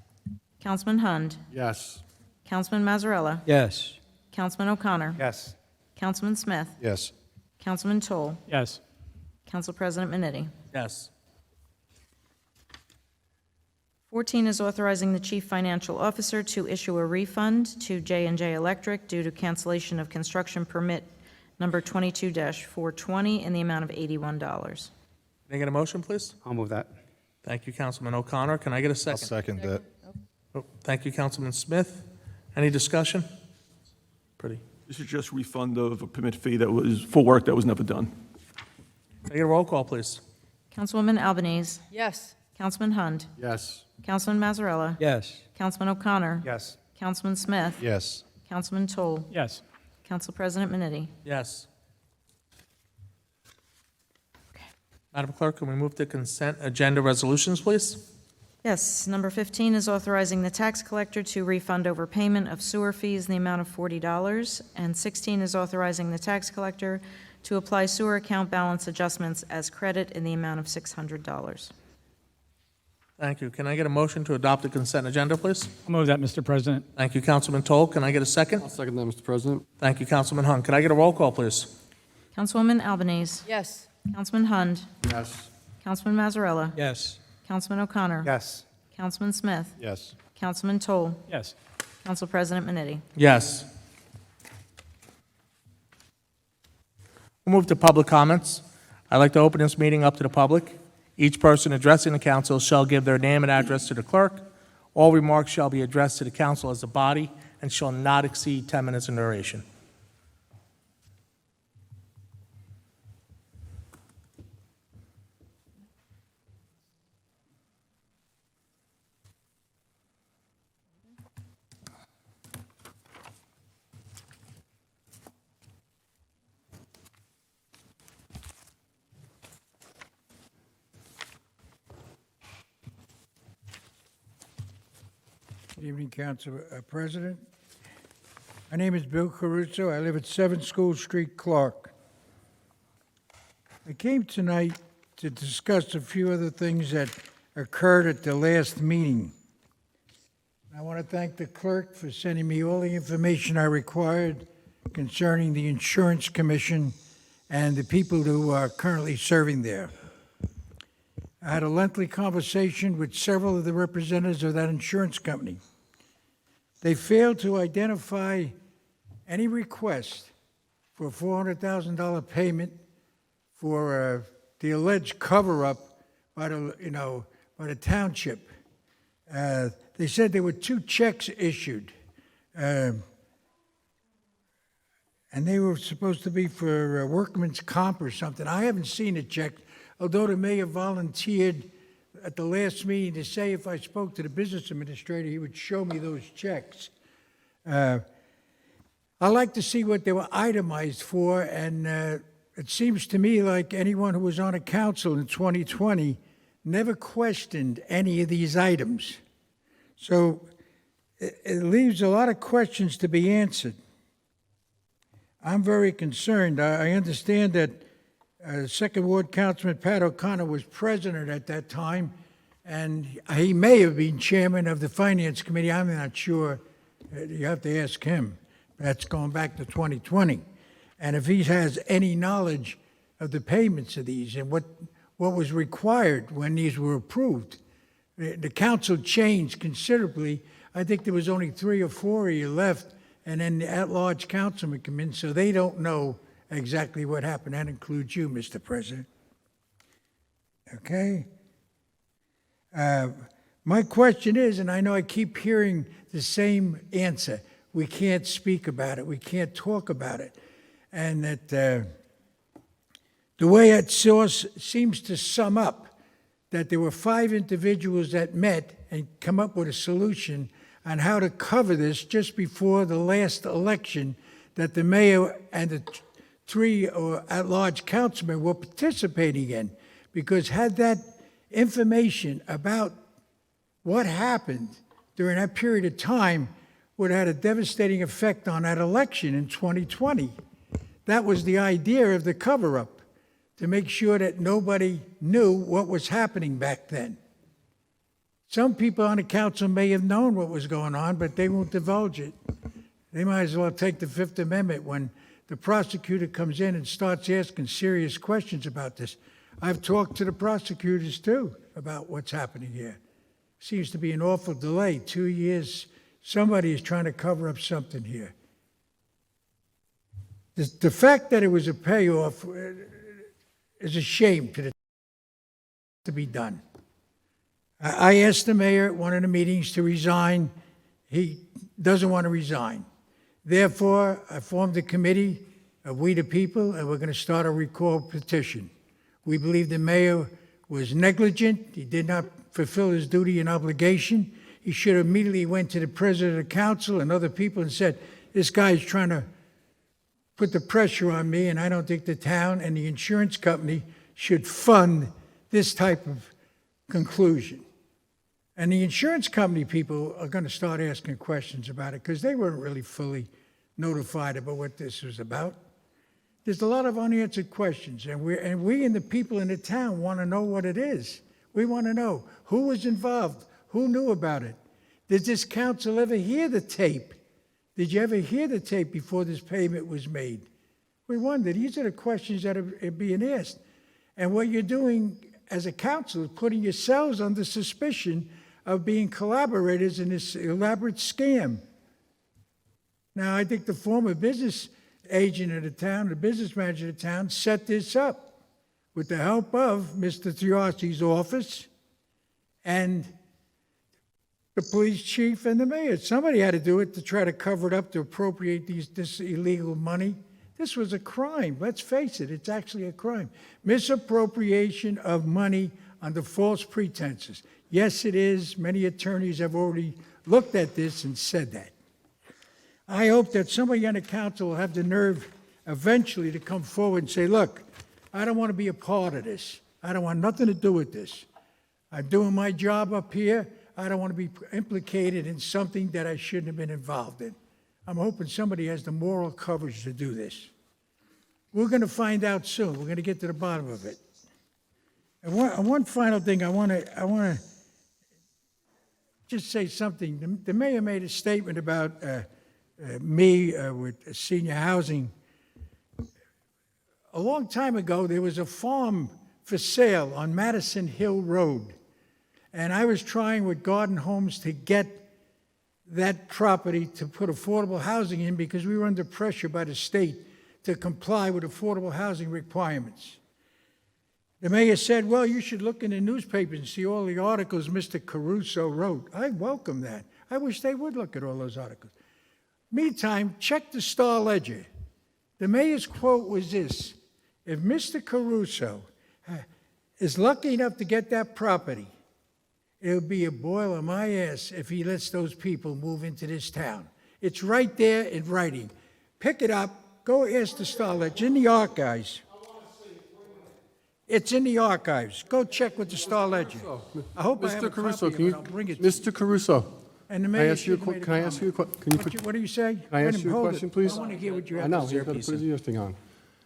Councilman Hund. Yes. Councilman Mazzarella. Yes. Councilman O'Connor. Yes. Councilman Smith. Yes. Councilman Toll. Yes. Council President Minetti. Yes. 14 is authorizing the chief financial officer to issue a refund to J&J Electric due to cancellation of construction permit number 22-420 in the amount of $81. Can I get a motion, please? I'll move that. Thank you, Councilman O'Connor. Can I get a I'll second? second that. Oh, thank you, Councilman Smith. Any discussion? Pretty. This is just refund of a permit fee that was for work that was never done. Can I get a roll call, please? Councilwoman Albanese. Yes. Councilman Hund. Yes. Councilman Mazzarella. Yes. Councilman O'Connor. Yes. Councilman Smith. Yes. Councilman Toll. Yes. Council President Minetti. Yes. Madam Clerk, can we move to consent agenda resolutions, please? Yes, number 15 is authorizing the tax collector to refund overpayment of sewer fees in the amount of $40, and 16 is authorizing the tax collector to apply sewer account balance adjustments as credit in the amount of $600. Thank you. Can I get a motion to adopt the consent agenda, please? I'll move that, Mr. President. Thank you, Councilman Toll. Can I get a second? I'll second that, Mr. President. Thank you, Councilman Hung. Can I get a roll call, please? Councilwoman Albanese. Yes. Councilman Hund. Yes. Councilman Mazzarella. Yes. Councilman O'Connor. Yes. Councilman Smith. Yes. Councilman Toll. Yes. Council President Minetti. Yes. We'll move to public comments. I'd like to open this meeting up to the public. Each person addressing the council shall give their name and address to the clerk. All remarks shall be addressed to the council as a body and shall not exceed 10 minutes in duration. Good evening, Council President. My name is Bill Caruso. I live at 7 School Street, Clark. I came tonight to discuss a few other things that occurred at the last meeting. I want to thank the clerk for sending me all the information I required concerning the Insurance Commission and the people who are currently serving there. I had a lengthy conversation with several of the representatives of that insurance company. They failed to identify any request for a $400,000 payment for the alleged cover-up by the township. They said there were 2 checks issued, and they were supposed to be for workman's comp or something. I haven't seen a check, although the mayor volunteered at the last meeting to say if I spoke to the business administrator, he would show me those checks. I'd like to see what they were itemized for, and it seems to me like anyone who was on a council in 2020 never questioned any of these items. So it leaves a lot of questions to be answered. I'm very concerned. I understand that Second Ward Councilman Pat O'Connor was president at that time, and he may have been chairman of the Finance Committee. I'm not sure. You have to ask him. That's going back to 2020. And if he has any knowledge of the payments of these and what was required when these were approved. The council changed considerably. I think there was only 3 or 4 of you left, and then the at-large councilmen come in, so they don't know exactly what happened. That includes you, Mr. President. Okay? My question is, and I know I keep hearing the same answer, we can't speak about it, we can't talk about it, and that the way that source seems to sum up that there were 5 individuals that met and come up with a solution on how to cover this just before the last election, that the mayor and the 3 at-large councilmen were participating in. Because had that information about what happened during that period of time would have had a devastating effect on that election in 2020. That was the idea of the cover-up, to make sure that nobody knew what was happening back then. Some people on the council may have known what was going on, but they won't divulge it. They might as well take the Fifth Amendment when the prosecutor comes in and starts asking serious questions about this. I've talked to the prosecutors, too, about what's happening here. Seems to be an awful delay, 2 years. Somebody is trying to cover up something here. The fact that it was a payoff is a shame to be done. I asked the mayor at one of the meetings to resign. He doesn't want to resign. Therefore, I formed a committee of We the People, and we're going to start a recall petition. We believe the mayor was negligent. He did not fulfill his duty and obligation. He should have immediately went to the president of the council and other people and said, this guy is trying to put the pressure on me, and I don't think the town and the insurance company should fund this type of conclusion. And the insurance company people are going to start asking questions about it because they weren't really fully notified about what this was about. There's a lot of unanswered questions, and we and the people in the town want to know what it is. We want to know who was involved, who knew about it. Did this council ever hear the tape? Did you ever hear the tape before this payment was made? We wonder. These are the questions that are being asked. And what you're doing as a council is putting yourselves under suspicion of being collaborators in this elaborate scam. Now, I think the former business agent of the town, the business manager of the town, set this up with the help of Mr. Thiarsi's office and the police chief and the mayor. Somebody had to do it to try to cover it up, to appropriate this illegal money. This was a crime. Let's face it, it's actually a crime. Misappropriation of money under false pretenses. Yes, it is. Many attorneys have already looked at this and said that. I hope that somebody on the council will have the nerve eventually to come forward and say, look, I don't want to be a part of this. I don't want nothing to do with this. I'm doing my job up here. I don't want to be implicated in something that I shouldn't have been involved in. I'm hoping somebody has the moral courage to do this. We're going to find out soon. We're going to get to the bottom of it. And one final thing, I want to just say something. The mayor made a statement about me with senior housing. A long time ago, there was a farm for sale on Madison Hill Road. And I was trying with Garden Homes to get that property to put affordable housing in because we were under pressure by the state to comply with affordable housing requirements. The mayor said, well, you should look in the newspapers and see all the articles Mr. Caruso wrote. I welcome that. I wish they would look at all those articles. Meantime, check the Star Ledger. The mayor's quote was this: if Mr. Caruso is lucky enough to get that property, it'll be a boil on my ass if he lets those people move into this town. It's right there in writing. Pick it up, go ask the Star Ledger in the archives. It's in the archives. Go check with the Star Ledger. I hope I have Mr. a Caruso, copy can of it. you, I'll bring it to you. Mr. Caruso, And the can I mayor ask you a should have made can I ask you a comment. can you put, What do you say? can I ask you a question, please? I want to hear what you I have know, to say, you got to put Pisa. your thing on.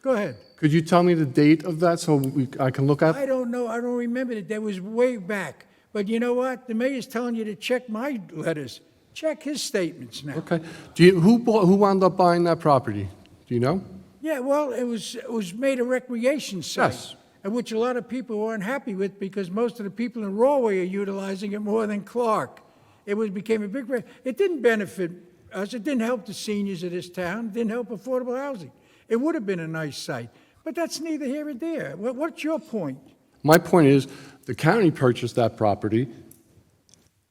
Go ahead. Could you tell me the date of that so I can look at? I don't know. I don't remember it. That was way back. But you know what? The mayor's telling you to check my letters. Check his statements now. Okay. Who wound up buying that property? Do you know? Yeah, well, it was made a recreation site. Yes. And which a lot of people were unhappy with because most of the people in Rawway are utilizing it more than Clark. Became a big, it didn't benefit us. It didn't help the seniors of this town. It didn't help affordable housing. It would have been a nice site. But that's neither here nor there. What's your point? My point is, the county purchased that property.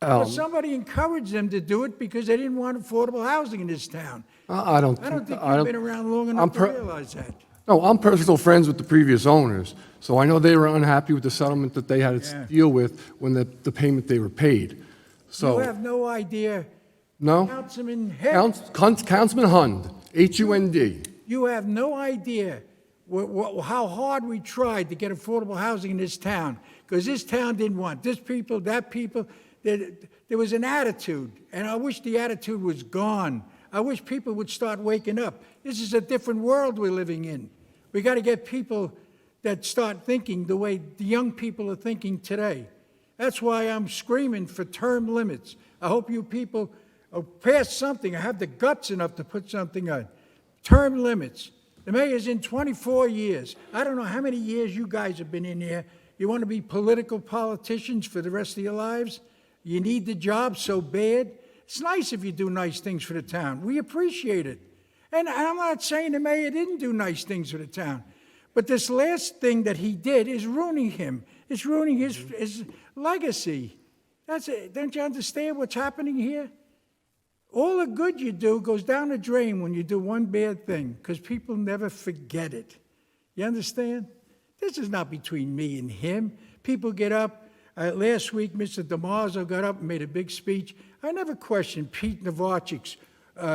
But somebody encouraged them to do it because they didn't want affordable housing in this town. I don't think you've been around long enough to realize that. No, I'm personal friends with the previous owners, so I know they were unhappy with the settlement that they had to deal with when the payment they were paid. So You have no idea. no, Councilman Head, Councilman Hund, H-U-N-D. you have no idea how hard we tried to get affordable housing in this town, because this town didn't want this people, that people. There was an attitude, and I wish the attitude was gone. I wish people would start waking up. This is a different world we're living in. We got to get people that start thinking the way the young people are thinking today. That's why I'm screaming for term limits. I hope you people pass something or have the guts enough to put something on. Term limits. The mayor's in 24 years. I don't know how many years you guys have been in here. You want to be political politicians for the rest of your lives? You need the job so bad? It's nice if you do nice things for the town. We appreciate it. And I'm not saying the mayor didn't do nice things for the town. But this last thing that he did is ruining him. It's ruining his legacy. That's it. Don't you understand what's happening here? All the good you do goes down the drain when you do one bad thing, because people never forget it. You understand? This is not between me and him. People get up. Last week, Mr. DeMarzo got up and made a big speech. I never questioned Pete Novarchik's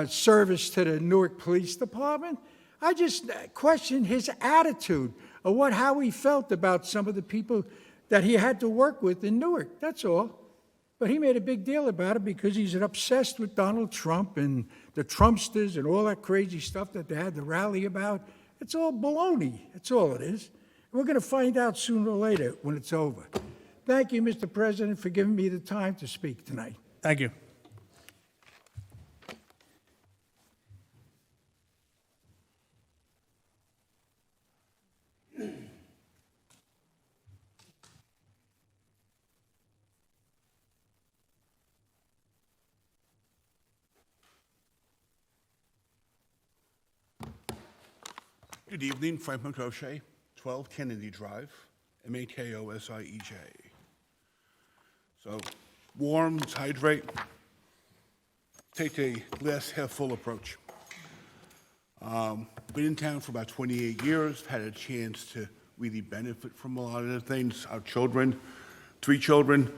service to the Newark Police Department. I just questioned his attitude of how he felt about some of the people that he had to work with in Newark. That's all. But he made a big deal about it because he's obsessed with Donald Trump and the Trumpsters and all that crazy stuff that they had to rally about. It's all baloney. That's all it is. We're going to find out sooner or later when it's over. Thank you, Mr. President, for giving me the time to speak tonight. Thank you. Good evening, Frank McCroche, 12 Kennedy Drive, M-A-K-O-S-I-E-J. So, warm, hydrate, take a glass half full approach. Been in town for about 28 years, had a chance to really benefit from a lot of the things. Our children, 3 children,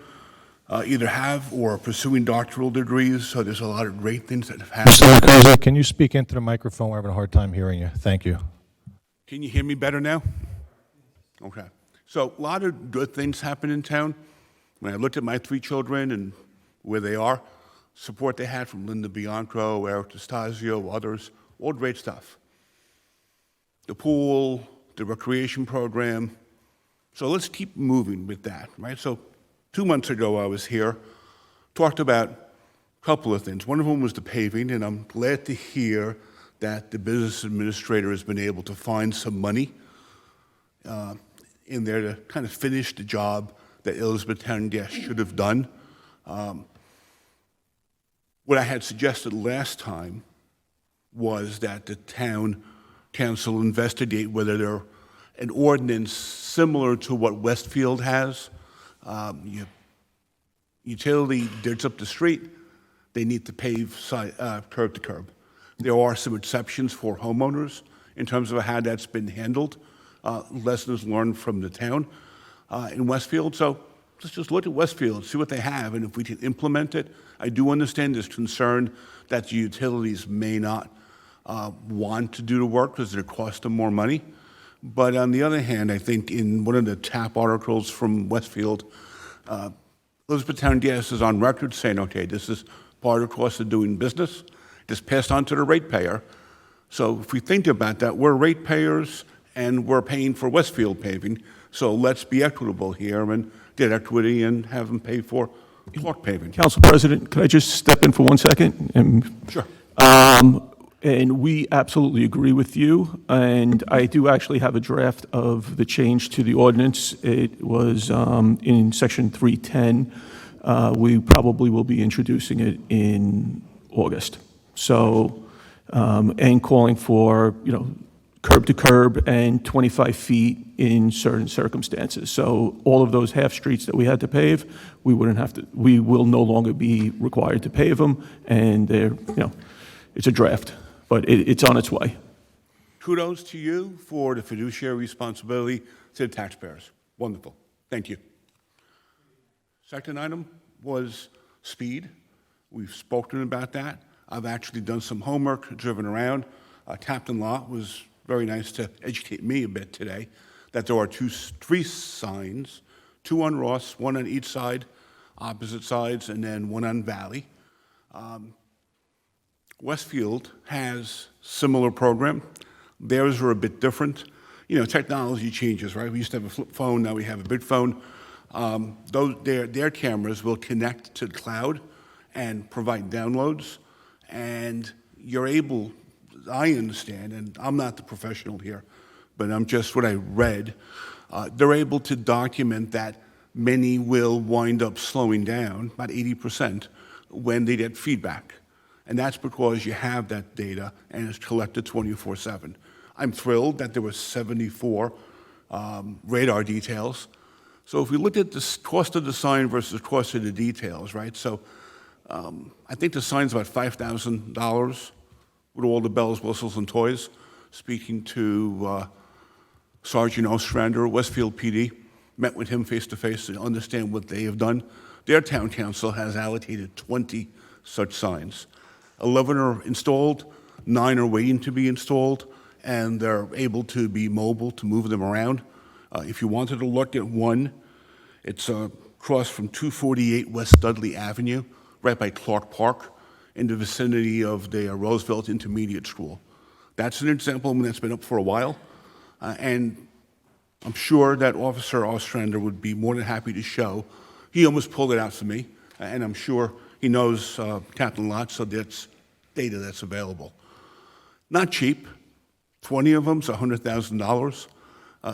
either have or are pursuing doctoral degrees, so there's a lot of great things that have happened. Mr. McCosa, can you speak into the microphone? We're having a hard time hearing you. Thank you. Can you hear me better now? Okay. So a lot of good things happen in town. When I looked at my 3 children and where they are, support they had from Linda Bianco, Eric Destasio, others, all great stuff. The pool, the recreation program. So let's keep moving with that, right? So 2 months ago I was here, talked about a couple of things. One of them was the paving, and I'm glad to hear that the business administrator has been able to find some money in there to kind of finish the job that Elizabethtown Gas should have done. What I had suggested last time was that the town council investigate whether there an ordinance similar to what Westfield has. Utility digs up the street, they need to pave curb to curb. There are some exceptions for homeowners in terms of how that's been handled. Lessons learned from the town in Westfield. So let's just look at Westfield, see what they have, and if we can implement it. I do understand there's concern that the utilities may not want to do the work because it costs them more money. But on the other hand, I think in one of the TAP articles from Westfield, Elizabethtown Gas is on record saying, okay, this is part of the cost of doing business. It's passed on to the ratepayer. So if we think about that, we're ratepayers and we're paying for Westfield paving. So let's be equitable here and get equity and have them pay for Clark paving. Council President, could I just step in for 1 second? Sure. And we absolutely agree with you, and I do actually have a draft of the change to the ordinance. It was in section 310. We probably will be introducing it in August. So, and calling for, curb to curb and 25 feet in certain circumstances. So all of those half streets that we had to pave, we will no longer be required to pave them, and they're, it's a draft. But it's on its way. Kudos to you for the fiduciary responsibility to the taxpayers. Wonderful. Thank you. Second item was speed. We've spoken about that. I've actually done some homework, driven around. Captain Lott was very nice to educate me a bit today that there are three signs, 2 on Ross, 1 on each side, opposite sides, and then 1 on Valley. Westfield has similar program. Theirs are a bit different. Technology changes, right? We used to have a flip phone, now we have a big phone. Their cameras will connect to the cloud and provide downloads, and you're able, I understand, and I'm not the professional here, but I'm just what I read, they're able to document that many will wind up slowing down, about 80%, when they get feedback. And that's because you have that data and it's collected 24/7. I'm thrilled that there were 74 radar details. So if we look at the cost of the sign versus cost of the details, right? So I think the sign's about $5,000 with all the bells, whistles, and toys. Speaking to Sergeant Ostrander, Westfield PD, met with him face-to-face to understand what they have done. Their town council has allocated 20 such signs. 11 are installed, 9 are waiting to be installed, and they're able to be mobile to move them around. If you wanted to look at one, it's across from 248 West Dudley Avenue, right by Clark Park, in the vicinity of the Roosevelt Intermediate School. That's an example that's been up for a while, and I'm sure that Officer Ostrander would be more than happy to show. He almost pulled it out for me, and I'm sure he knows Captain Lott, so that's data that's available. Not cheap. 20 of them is $100,000.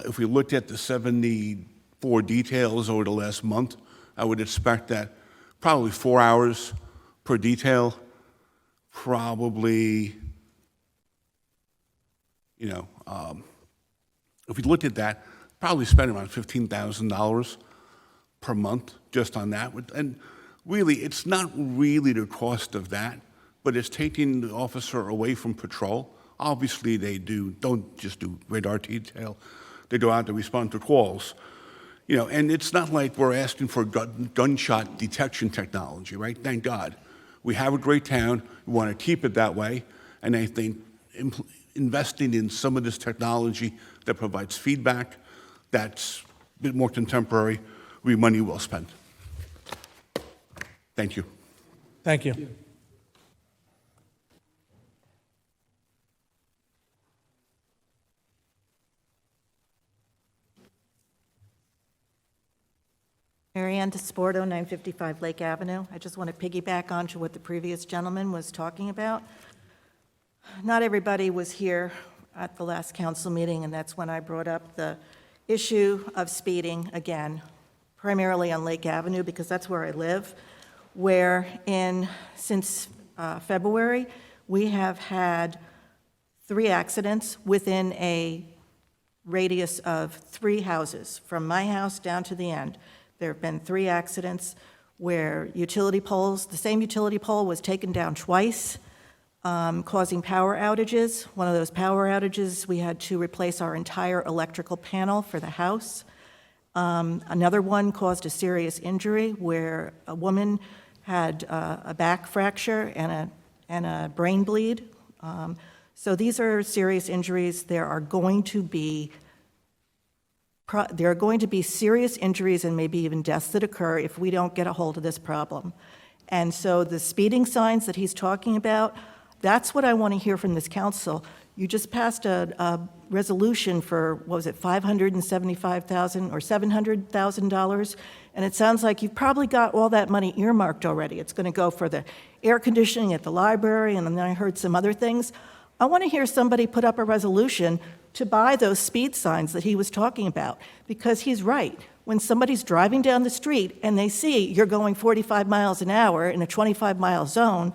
If we looked at the 74 details over the last month, I would expect that probably 4 hours per detail, probably, if we looked at that, probably spend around $15,000 per month just on that. And really, it's not really the cost of that, but it's taking the officer away from patrol. Obviously, they don't just do radar detail. They go out to respond to calls. And it's not like we're asking for gunshot detection technology, right? Thank God. We have a great town. We want to keep it that way. And I think investing in some of this technology that provides feedback, that's a bit more contemporary, will be money well spent. Thank you. Thank you. Mary Ann Desporto, 955 Lake Avenue. I just want to piggyback onto what the previous gentleman was talking about. Not everybody was here at the last council meeting, and that's when I brought up the issue of speeding again, primarily on Lake Avenue, because that's where I live, where since February, we have had 3 accidents within a radius of 3 houses, from my house down to the end. There have been 3 accidents where utility poles, the same utility pole was taken down twice, causing power outages. One of those power outages, we had to replace our entire electrical panel for the house. Another one caused a serious injury where a woman had a back fracture and a brain bleed. So these are serious injuries. There are going to be there are going to be serious injuries and maybe even deaths that occur if we don't get a hold of this problem. And so the speeding signs that he's talking about, that's what I want to hear from this council. You just passed a resolution for, what was it, $575,000 or $700,000, and it sounds like you've probably got all that money earmarked already. It's going to go for the air conditioning at the library, and then I heard some other things. I want to hear somebody put up a resolution to buy those speed signs that he was talking about, because he's right. When somebody's driving down the street and they see you're going 45 miles an hour in a 25-mile zone,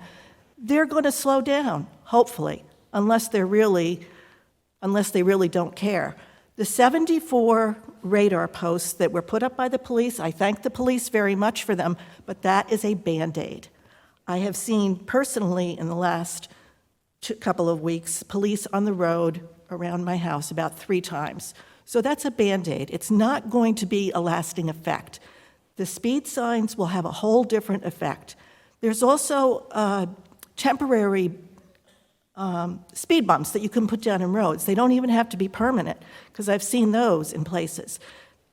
they're going to slow down, hopefully, unless they really don't care. The 74 radar posts that were put up by the police, I thank the police very much for them, but that is a Band-Aid. I have seen personally in the last couple of weeks police on the road around my house about 3 times. So that's a Band-Aid. It's not going to be a lasting effect. The speed signs will have a whole different effect. There's also temporary speed bumps that you can put down in roads. They don't even have to be permanent, because I've seen those in places.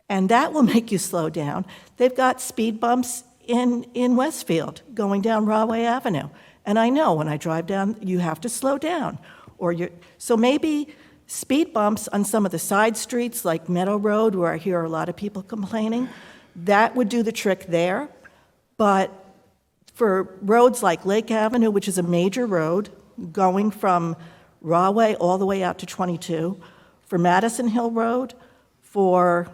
And that will make you slow down. They've got speed bumps in Westfield going down Rahway Avenue. And I know when I drive down, you have to slow down. So maybe speed bumps on some of the side streets like Meadow Road, where I hear a lot of people complaining, that would do the trick there. But for roads like Lake Avenue, which is a major road, going from Rahway all the way out to 22, for Madison Hill Road, for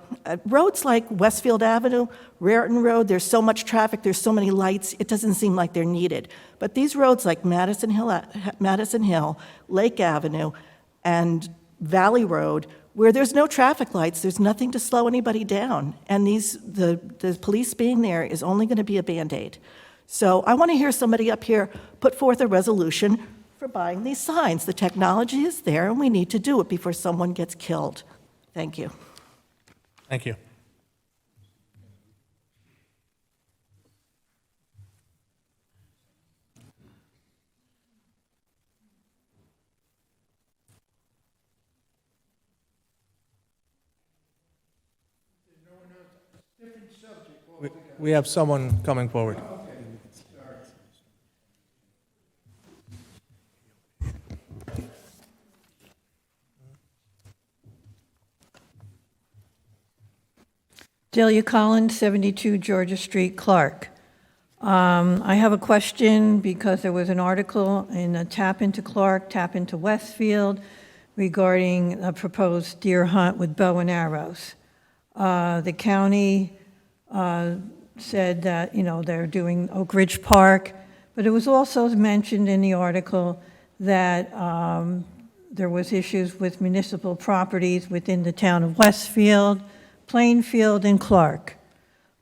roads like Westfield Avenue, Raritan Road, there's so much traffic, there's so many lights, it doesn't seem like they're needed. But these roads like Madison Hill, Lake Avenue, and Valley Road, where there's no traffic lights, there's nothing to slow anybody down, and the police being there is only going to be a Band-Aid. So I want to hear somebody up here put forth a resolution for buying these signs. The technology is there, and we need to do it before someone gets killed. Thank you. Thank you. We have someone coming forward. Delia Collins, 72 Georgia Street, Clark. I have a question because there was an article in a Tap Into Clark, Tap Into Westfield regarding a proposed deer hunt with bow and arrows. The county said that, they're doing Oak Ridge Park, but it was also mentioned in the article that there was issues with municipal properties within the town of Westfield, Plainfield, and Clark.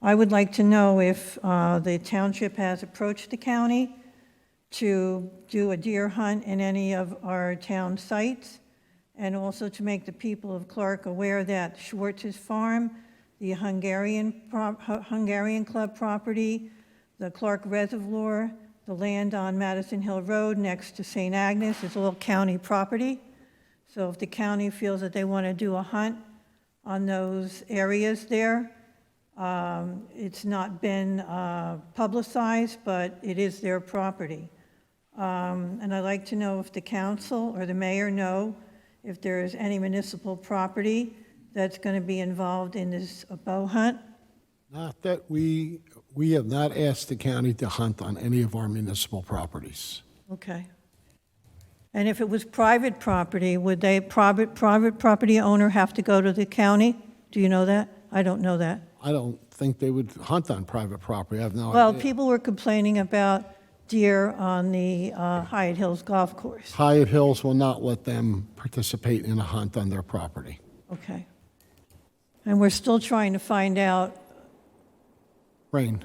I would like to know if the township has approached the county to do a deer hunt in any of our town sites, and also to make the people of Clark aware that Schwartz's Farm, the Hungarian Club property, the Clark Reservoir, the land on Madison Hill Road next to St. Agnes is all county property. So if the county feels that they want to do a hunt on those areas there, it's not been publicized, but it is their property. And I'd like to know if the council or the mayor know if there is any municipal property that's going to be involved in this bow hunt. Not that we have not asked the county to hunt on any of our municipal properties. Okay. And if it was private property, would they, private property owner have to go to the county? Do you know that? I don't know that. I don't think they would hunt on private property. I have no Well, idea. people were complaining about deer on the Hyatt Hills Golf Course. Hyatt Hills will not let them participate in a hunt on their property. Okay. And we're still trying to find out Rain.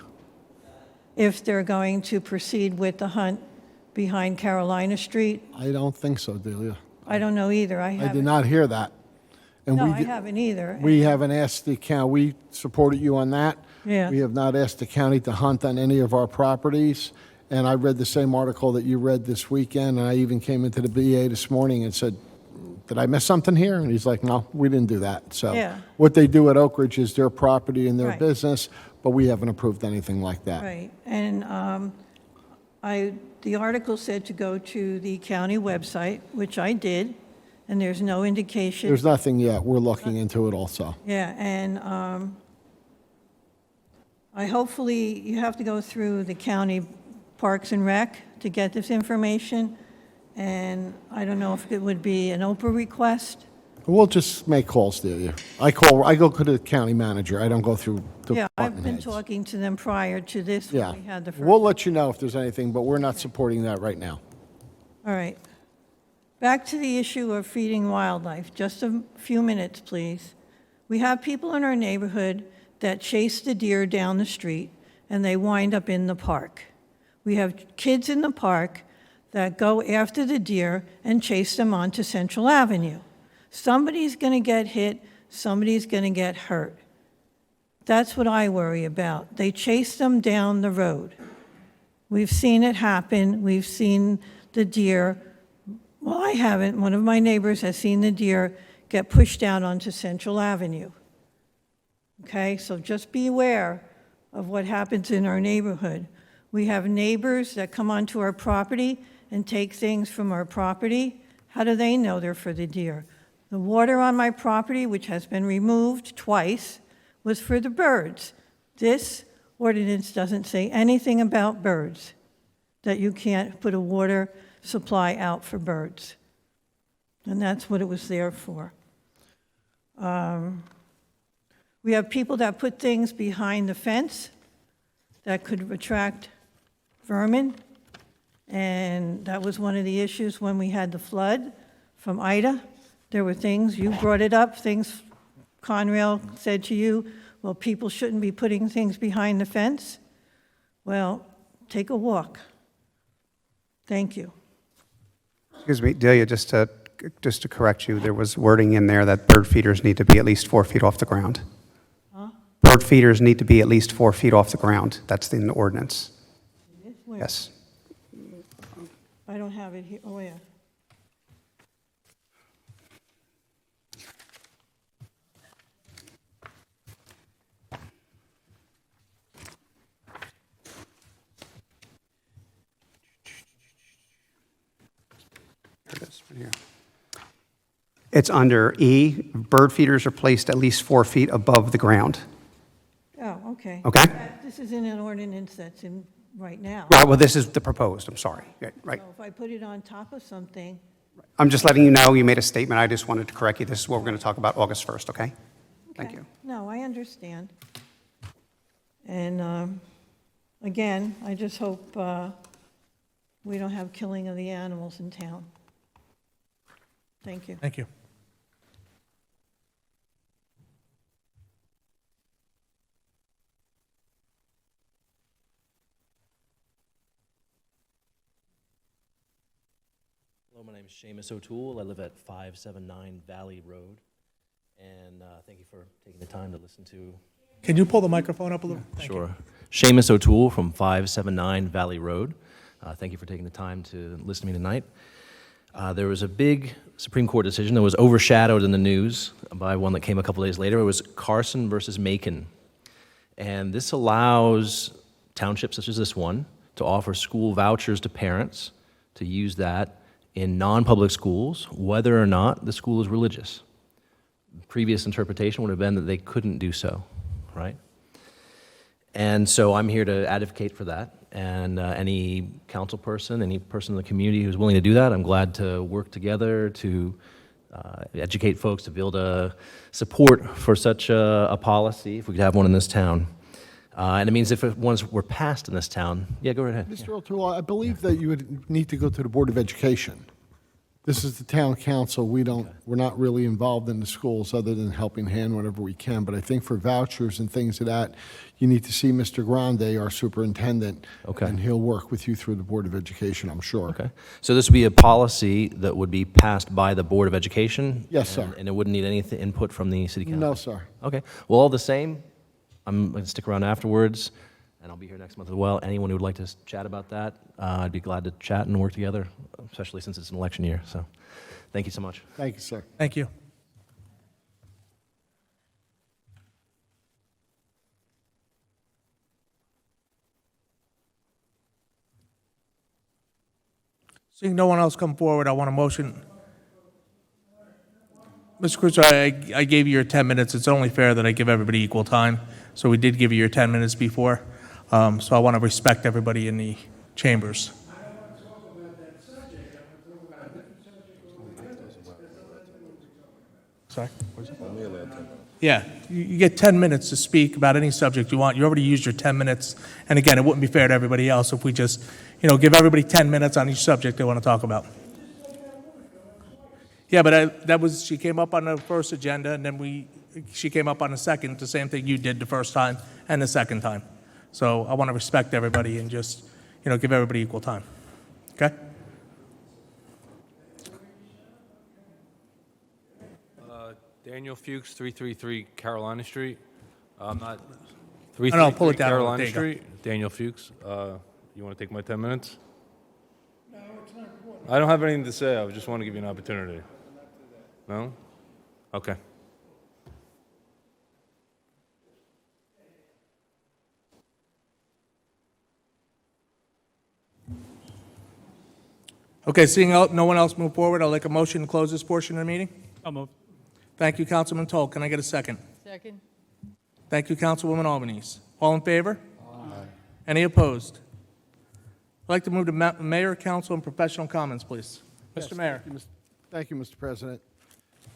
if they're going to proceed with the hunt behind Carolina Street. I don't think so, Delia. I don't know either. I I haven't. did not hear that. And No, we I did- haven't either. We haven't asked the county, we supported you on that. Yeah. We have not asked the county to hunt on any of our properties. And I read the same article that you read this weekend, and I even came into the BA this morning and said, did I miss something here? And he's like, no, we didn't do that. So Yeah. what they do at Oak Ridge is their property and their Right. business, but we haven't approved anything like that. Right, and the article said to go to the county website, which I did, and there's no indication. There's nothing yet. We're looking into it also. Yeah, and hopefully, you have to go through the county Parks and Rec to get this information, and I don't know if it would be an Oprah request. We'll just make calls to you. I go to the county manager. I don't go through the Yeah, I've department been heads. talking to them prior to this, Yeah. when we had the first. We'll let you know if there's anything, but we're not supporting that right now. All right. Back to the issue of feeding wildlife. Just a few minutes, please. We have people in our neighborhood that chase the deer down the street, and they wind up in the park. We have kids in the park that go after the deer and chase them onto Central Avenue. Somebody's going to get hit, somebody's going to get hurt. That's what I worry about. They chase them down the road. We've seen it happen. We've seen the deer. Well, I haven't. One of my neighbors has seen the deer get pushed out onto Central Avenue. Okay, so just be aware of what happens in our neighborhood. We have neighbors that come onto our property and take things from our property. How do they know they're for the deer? The water on my property, which has been removed twice, was for the birds. This ordinance doesn't say anything about birds, that you can't put a water supply out for birds. And that's what it was there for. We have people that put things behind the fence that could attract vermin, and that was one of the issues when we had the flood from Ida. There were things, you brought it up, things Conrail said to you, well, people shouldn't be putting things behind the fence. Well, take a walk. Thank you. Excuse me, Delia, just to correct you, there was wording in there that bird feeders need to be at least 4 feet off the ground. Huh? Bird feeders need to be at least 4 feet off the ground. That's in the ordinance. Where? Yes. I don't have it here. Oh, yeah. There it is, right here. It's under E, bird feeders are placed at least 4 feet above the ground. Oh, okay. Okay. This is in an ordinance that's in right now. Right, well, this is the proposed, I'm sorry. Right. So if I put it on top of something, I'm just letting you know, you made a statement, I just wanted to correct you. This is what we're going to talk about August 1st, okay? Thank okay. you. No, I understand. And again, I just hope we don't have killing of the animals in town. Thank you. Thank you. Hello, my name is Seamus O'Toole. I live at 579 Valley Road. And thank you for taking the time to listen to... Can you pull the microphone up a little? Thank Sure. Seamus O'Toole from 579 Valley Road. Thank you for taking the time to listen to me tonight. There was a big Supreme Court decision that was overshadowed in the news by one that came a couple days later. It was Carson versus Macon. And this allows townships such as this one to offer school vouchers to parents to use that in non-public schools, whether or not the school is religious. Previous interpretation would have been that they couldn't do so, right? And so I'm here to advocate for that. And any council person, any person in the community who's willing to do that, I'm glad to work together to educate folks to build a support for such a policy, if we could have one in this town. And it means if ones were passed in this town, yeah, go right ahead. Mr. O'Toole, I believe that you would need to go to the Board of Education. This is the town council. We're not really involved in the schools other than helping hand whenever we can. But I think for vouchers and things of that, you need to see Mr. Grande, our superintendent. Okay. And he'll work with you through the Board of Education, I'm sure. Okay. So this would be a policy that would be passed by the Board of Education? Yes, sir. And it wouldn't need any input from the city council? No, sir. Okay. Well, all the same, I'm going to stick around afterwards, and I'll be here next month as well. Anyone who would like to chat about that, I'd be glad to chat and work together, especially since it's an election year. So Thank you so much. Thank you, sir. Thank you. Seeing no one else come forward, I want a motion. Mr. Crusoe, I gave you your 10 minutes. It's only fair that I give everybody equal time. So we did give you your 10 minutes before. So I want to respect everybody in the chambers. Sorry? Yeah, you get 10 minutes to speak about any subject you want. You already used your 10 minutes. And again, it wouldn't be fair to everybody else if we just, give everybody 10 minutes on each subject they want to talk about. Yeah, but she came up on the first agenda, and then she came up on the second, the same thing you did the first time and the second time. So I want to respect everybody and just, give everybody equal time. Okay? Daniel Fuchs, 333 Carolina Street. Not No, 333 pull it down. Carolina There you go. Street. Daniel Fuchs. You want to take my 10 minutes? No, it's not important. I don't have anything to say. I just want to give you an opportunity. No? Okay. Okay, seeing no one else move forward, I'll make a motion to close this portion of the meeting. I'll move. Thank you, Councilman Toll. Can I get a second? Second. Thank you, Councilwoman Albanese. All in favor? Aye. Any opposed? I'd like to move to Mayor, Council, and professional comments, please. Mr. Mayor. Thank you, Mr. President.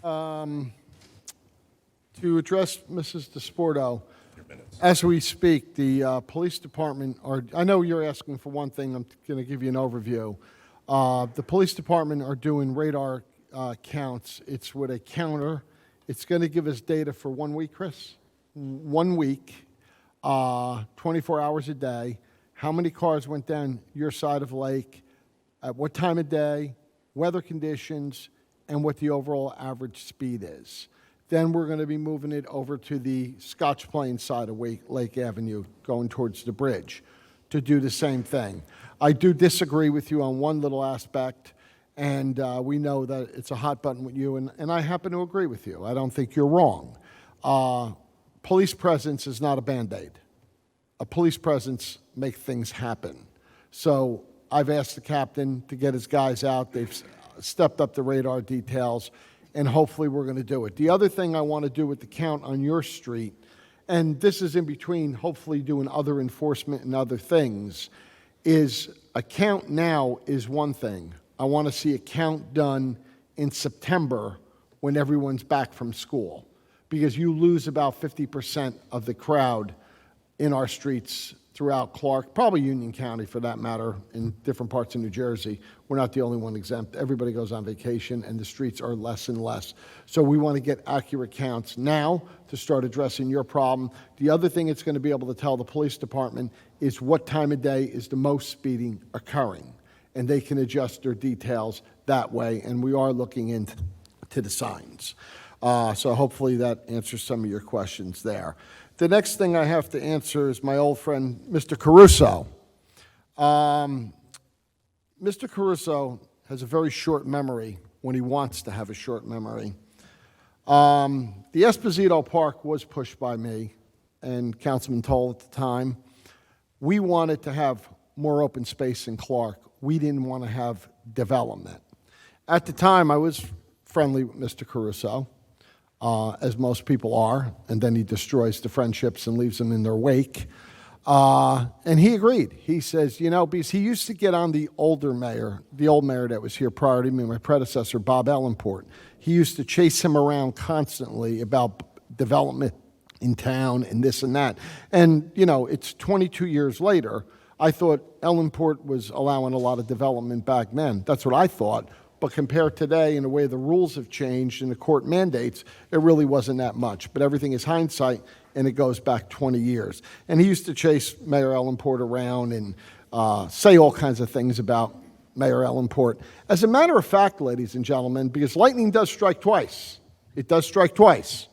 To address Mrs. DeSporto, as we speak, the police department I know you're asking for one thing. I'm going to give you an overview. The police department are doing radar counts. It's with a counter. It's going to give us data for 1 week, Chris. 1 week, 24 hours a day. How many cars went down your side of the lake, at what time of day, weather conditions, and what the overall average speed is. Then we're going to be moving it over to the Scotch Plains side of Lake Avenue, going towards the bridge, to do the same thing. I do disagree with you on one little aspect, and we know that it's a hot button with you, and I happen to agree with you. I don't think you're wrong. Police presence is not a Band-Aid. A police presence makes things happen. So I've asked the captain to get his guys out. They've stepped up the radar details, and hopefully we're going to do it. The other thing I want to do with the count on your street, and this is in between hopefully doing other enforcement and other things, is a count now is one thing. I want to see a count done in September when everyone's back from school, because you lose about 50% of the crowd in our streets throughout Clark, probably Union County for that matter, in different parts of New Jersey. We're not the only one exempt. Everybody goes on vacation, and the streets are less and less. So we want to get accurate counts now to start addressing your problem. The other thing it's going to be able to tell the police department is what time of day is the most speeding occurring, and they can adjust their details that way, and we are looking into the signs. So hopefully that answers some of your questions there. The next thing I have to answer is my old friend, Mr. Caruso. Mr. Caruso has a very short memory when he wants to have a short memory. The Esposito Park was pushed by me and Councilman Toll at the time. We wanted to have more open space in Clark. We didn't want to have development. At the time, I was friendly with Mr. Caruso, as most people are, and then he destroys the friendships and leaves them in their wake. And he agreed. He says, because he used to get on the old mayor that was here prior to me, my predecessor, Bob Ellenport. He used to chase him around constantly about development in town and this and that. And, it's 22 years later. I thought Ellenport was allowing a lot of development back then. That's what I thought. But compared today and the way the rules have changed and the court mandates, it really wasn't that much. But everything is hindsight, and it goes back 20 years. And he used to chase Mayor Ellenport around and say all kinds of things about Mayor Ellenport. As a matter of fact, ladies and gentlemen, because lightning does strike twice. It does strike twice.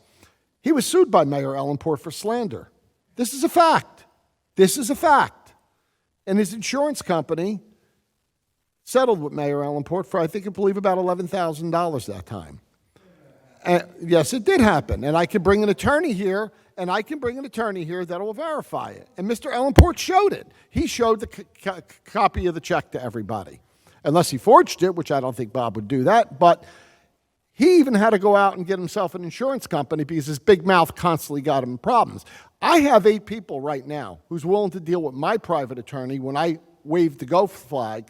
He was sued by Mayor Ellenport for slander. This is a fact. This is a fact. And his insurance company settled with Mayor Ellenport for, I think, I believe, about $11,000 that time. Yes, it did happen. And I can bring an attorney here, that will verify it. And Mr. Ellenport showed it. He showed the copy of the check to everybody. Unless he forged it, which I don't think Bob would do that. But he even had to go out and get himself an insurance company because his big mouth constantly got him problems. I have 8 people right now who's willing to deal with my private attorney when I wave the go flag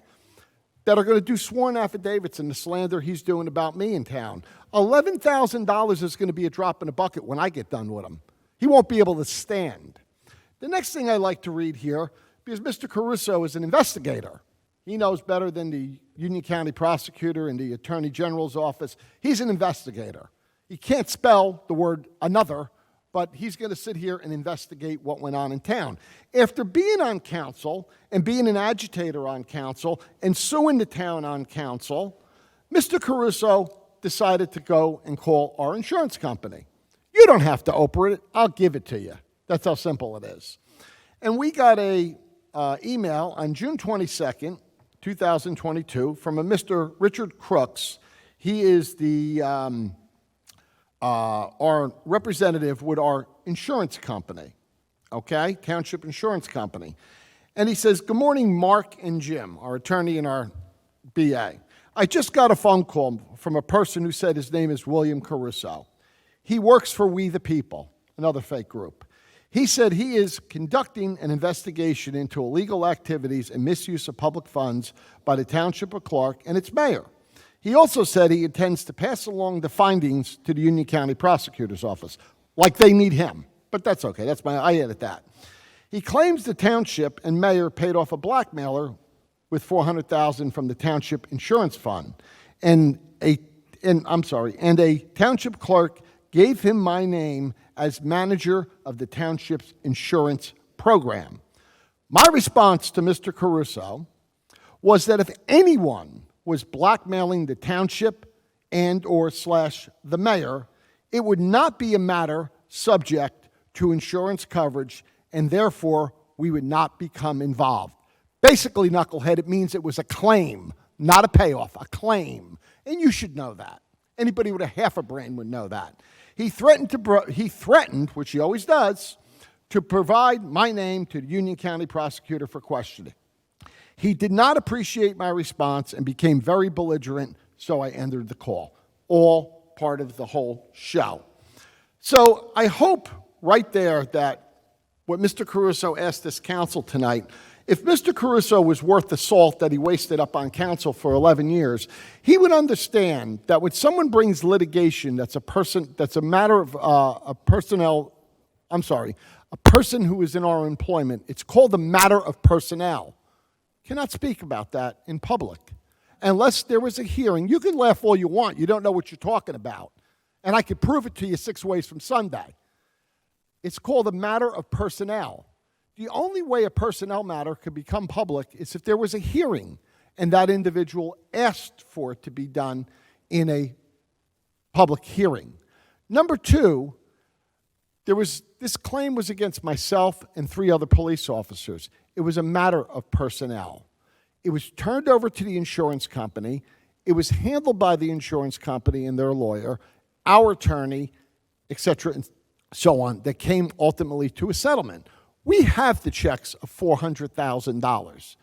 that are going to do sworn affidavits in the slander he's doing about me in town. $11,000 is going to be a drop in the bucket when I get done with him. He won't be able to stand. The next thing I like to read here, because Mr. Caruso is an investigator. He knows better than the Union County prosecutor and the Attorney General's office. He's an investigator. He can't spell the word another, but he's going to sit here and investigate what went on in town. After being on council and being an agitator on council and suing the town on council, Mr. Caruso decided to go and call our insurance company. You don't have to open it. I'll give it to you. That's how simple it is. And we got a email on June 22nd, 2022, from a Mr. Richard Crooks. He is the our representative with our insurance company, okay, Township Insurance Company. And he says, "Good morning, Mark and Jim, our attorney and our BA. I just got a phone call from a person who said his name is William Caruso. He works for We the People, another fake group. He said he is conducting an investigation into illegal activities and misuse of public funds by the Township of Clark and its mayor. He also said he intends to pass along the findings to the Union County Prosecutor's Office, like they need him. But that's okay. I added that. He claims the township and mayor paid off a blackmailer with $400,000 from the Township Insurance Fund, and a township clerk gave him my name as manager of the township's insurance program. My response to Mr. Caruso was that if anyone was blackmailing the township and/or / the mayor, it would not be a matter subject to insurance coverage, and therefore we would not become involved." Basically, knucklehead, it means it was a claim, not a payoff, a claim. And you should know that. Anybody with a half a brain would know that. He threatened, which he always does, to provide my name to the Union County prosecutor for questioning. He did not appreciate my response and became very belligerent, so I ended the call. All part of the whole show. So I hope right there that what Mr. Caruso asked this council tonight, if Mr. Caruso was worth the salt that he wasted up on council for 11 years, he would understand that when someone brings litigation a person who is in our employment, it's called a matter of personnel. Cannot speak about that in public unless there was a hearing. You can laugh all you want. You don't know what you're talking about. And I could prove it to you 6 ways from Sunday. It's called a matter of personnel. The only way a personnel matter could become public is if there was a hearing and that individual asked for it to be done in a public hearing. Number 2, this claim was against myself and 3 other police officers. It was a matter of personnel. It was turned over to the insurance company. It was handled by the insurance company and their lawyer, our attorney, etc., and so on, that came ultimately to a settlement. We have the checks of $400,000.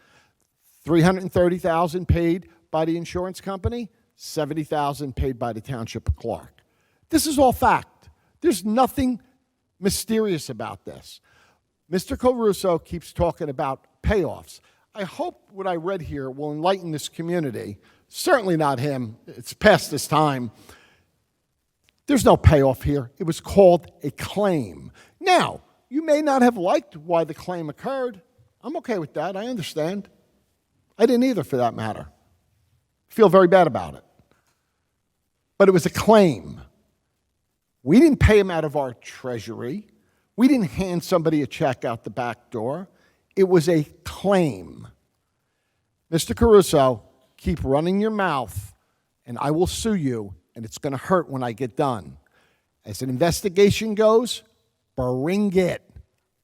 $330,000 paid by the insurance company, $70,000 paid by the Township of Clark. This is all fact. There's nothing mysterious about this. Mr. Caruso keeps talking about payoffs. I hope what I read here will enlighten this community. Certainly not him. It's past his time. There's no payoff here. It was called a claim. Now, you may not have liked why the claim occurred. I'm okay with that. I understand. I didn't either, for that matter. Feel very bad about it. But it was a claim. We didn't pay him out of our treasury. We didn't hand somebody a check out the back door. It was a claim. Mr. Caruso, keep running your mouth, and I will sue you, and it's going to hurt when I get done. As an investigation goes, bring it.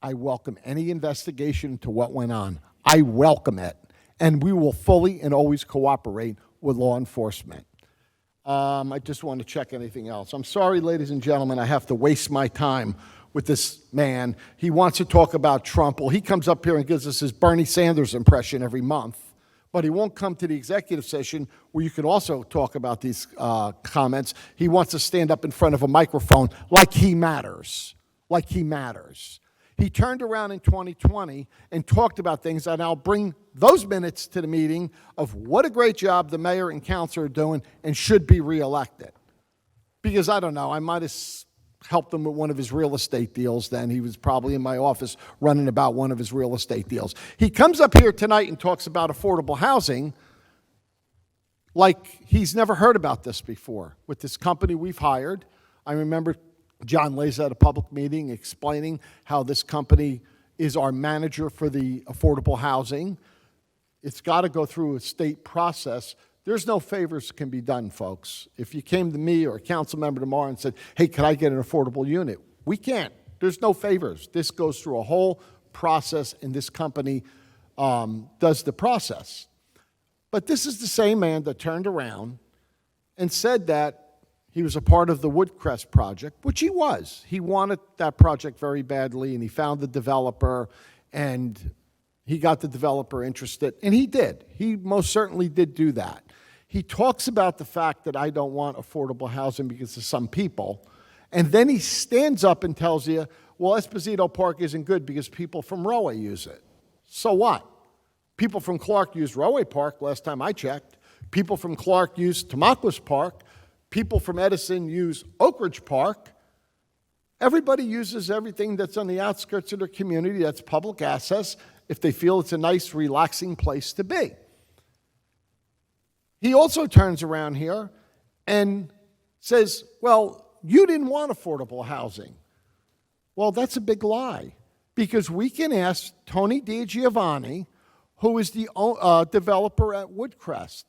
I welcome any investigation into what went on. I welcome it. and we will fully and always cooperate with law enforcement. I just want to check anything else. I'm sorry, ladies and gentlemen, I have to waste my time with this man. He wants to talk about Trump. Well, he comes up here and gives us his Bernie Sanders impression every month, but he won't come to the executive session where you can also talk about these comments. He wants to stand up in front of a microphone like he matters, like he matters. He turned around in 2020 and talked about things, and I'll bring those minutes to the meeting of what a great job the mayor and council are doing and should be reelected. Because I don't know, I might have helped him with one of his real estate deals then. He was probably in my office running about one of his real estate deals. He comes up here tonight and talks about affordable housing like he's never heard about this before. With this company we've hired, I remember John Laza at a public meeting explaining how this company is our manager for the affordable housing. It's got to go through a state process. There's no favors can be done, folks. If you came to me or a council member tomorrow and said, hey, can I get an affordable unit? We can't. There's no favors. This goes through a whole process, and this company does the process. But this is the same man that turned around and said that he was a part of the Woodcrest project, which he was. He wanted that project very badly, and he found the developer, and he got the developer interested, and he did. He most certainly did do that. He talks about the fact that I don't want affordable housing because of some people, and then he stands up and tells you, well, Esposito Park isn't good because people from Roway use it. So what? People from Clark used Roway Park last time I checked. People from Clark used Tamaulipas Park. People from Edison use Oak Ridge Park. Everybody uses everything that's on the outskirts of their community that's public access if they feel it's a nice, relaxing place to be. He also turns around here and says, well, you didn't want affordable housing. Well, that's a big lie, because we can ask Tony DiGiovanni, who is the developer at Woodcrest.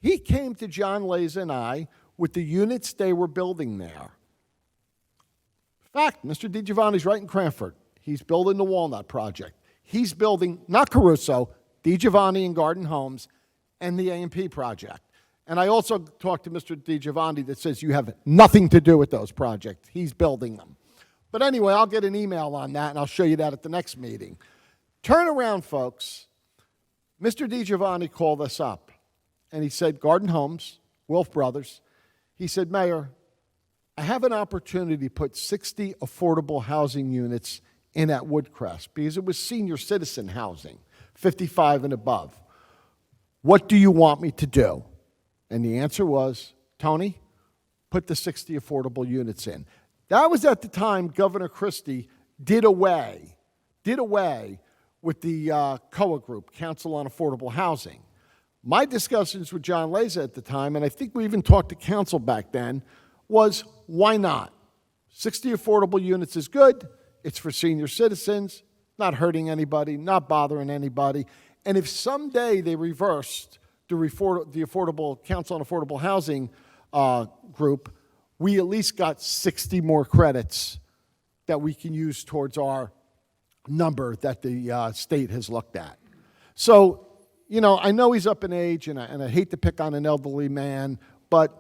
He came to John Laza and I with the units they were building there. In fact, Mr. DiGiovanni's right in Cranford. He's building the Walnut Project. He's building, not Caruso, DiGiovanni and Garden Homes, and the A&P project. And I also talked to Mr. DiGiovanni that says you have nothing to do with those projects. He's building them. But anyway, I'll get an email on that, and I'll show you that at the next meeting. Turn around, folks. Mr. DiGiovanni called us up, and he said, Garden Homes, Wolf Brothers, he said, Mayor, I have an opportunity to put 60 affordable housing units in at Woodcrest because it was senior citizen housing, 55 and above. What do you want me to do? And the answer was, Tony, put the 60 affordable units in. That was at the time Governor Christie did away with the COA group, Council on Affordable Housing. My discussions with John Laza at the time, and I think we even talked to council back then, was why not? 60 affordable units is good. It's for senior citizens, not hurting anybody, not bothering anybody. And if someday they reversed the Affordable Council on Affordable Housing group, we at least got 60 more credits that we can use towards our number that the state has looked at. So, you know, I know he's up in age, and I hate to pick on an elderly man, but,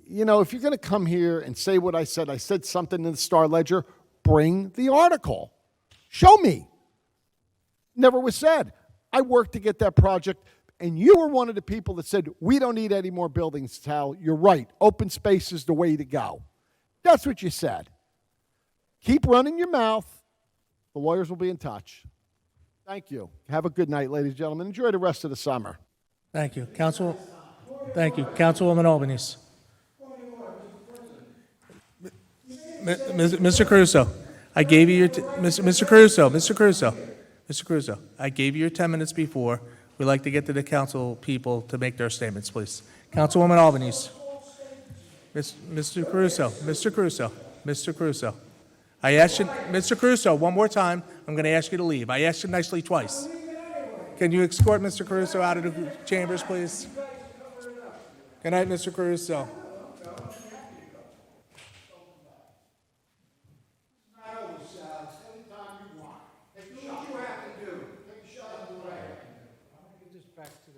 you know, if you're going to come here and say what I said something in the Star Ledger, bring the article. Show me. Never was said. I worked to get that project, and you were one of the people that said, we don't need any more buildings, Tal. You're right. Open space is the way to go. That's what you said. Keep running your mouth. The lawyers will be in touch. Thank you. Have a good night, ladies and gentlemen. Enjoy the rest of the summer. Thank you. Thank you. Councilwoman Albanese. Mr. Caruso, I gave you your, Mr. Caruso, I gave you your 10 minutes before. We'd like to get to the council people to make their statements, please. Councilwoman Albanese. Mr. Caruso. I asked you, Mr. Caruso, one more time, I'm going to ask you to leave. I asked you nicely twice. Can you escort Mr. Caruso out of the chambers, please? Good night, Mr. Caruso. Back to the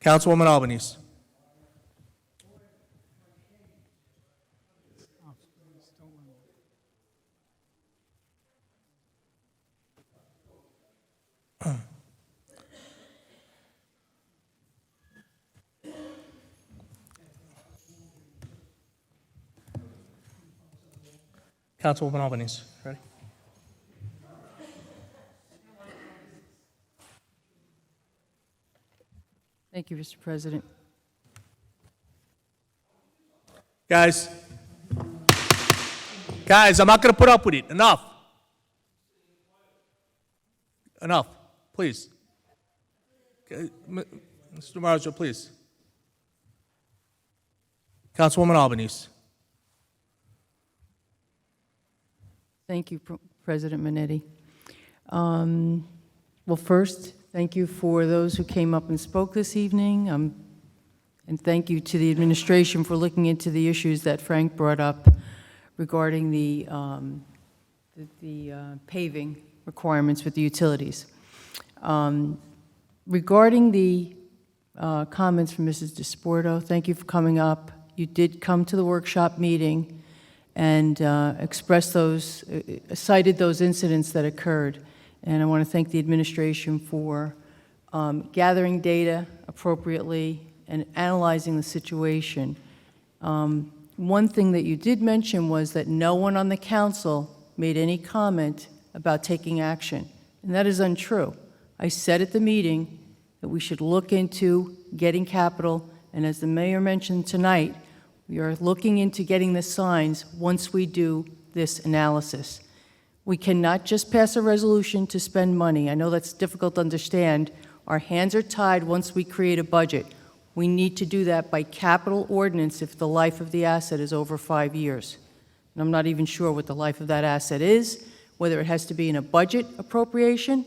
Councilwoman Albanese. Councilwoman Albanese, ready? Thank you, Mr. President. Guys, I'm not going to put up with it. Enough. Enough, please. Okay, Mr. Marzo, please. Councilwoman Albanese. Thank you, President Minetti. Well, first, thank you for those who came up and spoke this evening, and thank you to the administration for looking into the issues that Frank brought up regarding the paving requirements with the utilities. Regarding the comments from Mrs. DeSporto, thank you for coming up. You did come to the workshop meeting and cited those incidents that occurred. And I want to thank the administration for gathering data appropriately and analyzing the situation. One thing that you did mention was that no one on the council made any comment about taking action, and that is untrue. I said at the meeting that we should look into getting capital, and as the mayor mentioned tonight, we are looking into getting the signs once we do this analysis. We cannot just pass a resolution to spend money. I know that's difficult to understand. Our hands are tied once we create a budget. We need to do that by capital ordinance if the life of the asset is over 5 years. And I'm not even sure what the life of that asset is, whether it has to be in a budget appropriation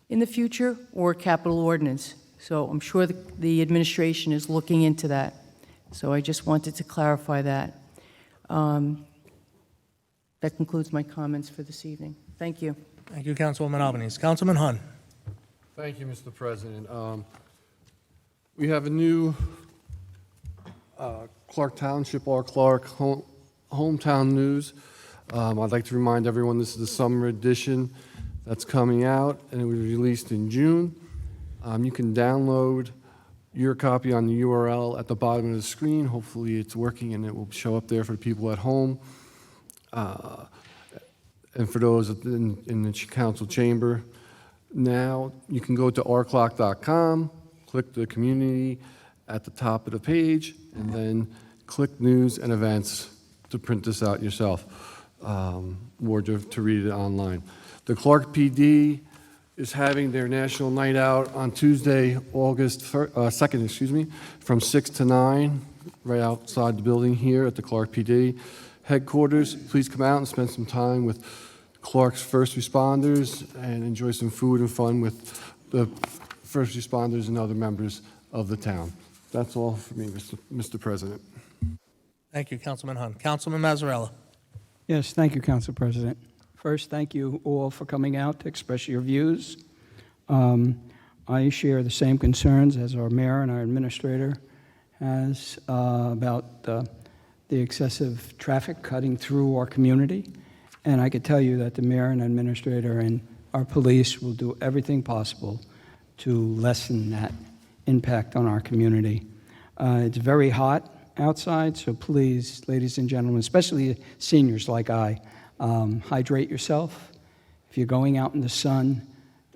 in the future or capital ordinance. So I'm sure the administration is looking into that. So I just wanted to clarify that. That concludes my comments for this evening. Thank you. Thank you, Councilwoman Albanese. Councilman Hun. Thank you, Mr. President. We have a new Clark Township, or Clark Hometown News. I'd like to remind everyone this is the summer edition that's coming out, and it was released in June. You can download your copy on the URL at the bottom of the screen. Hopefully it's working and it will show up there for the people at home. And for those in the council chamber. Now you can go to rclock.com, click the community at the top of the page, and then click news and events to print this out yourself, or to read it online. The Clark PD is having their National Night Out on Tuesday, August 2nd, from 6 to 9, right outside the building here at the Clark PD headquarters. Please come out and spend some time with Clark's first responders and enjoy some food and fun with the first responders and other members of the town. That's all for me, Mr. President. Thank you, Councilman Hun. Councilman Mazzarella. Yes, thank you, Council President. First, thank you all for coming out to express your views. I share the same concerns as our mayor and our administrator has about the excessive traffic cutting through our community. And I could tell you that the mayor and administrator and our police will do everything possible to lessen that impact on our community. It's very hot outside, so please, ladies and gentlemen, especially seniors like I, hydrate yourself. If you're going out in the sun,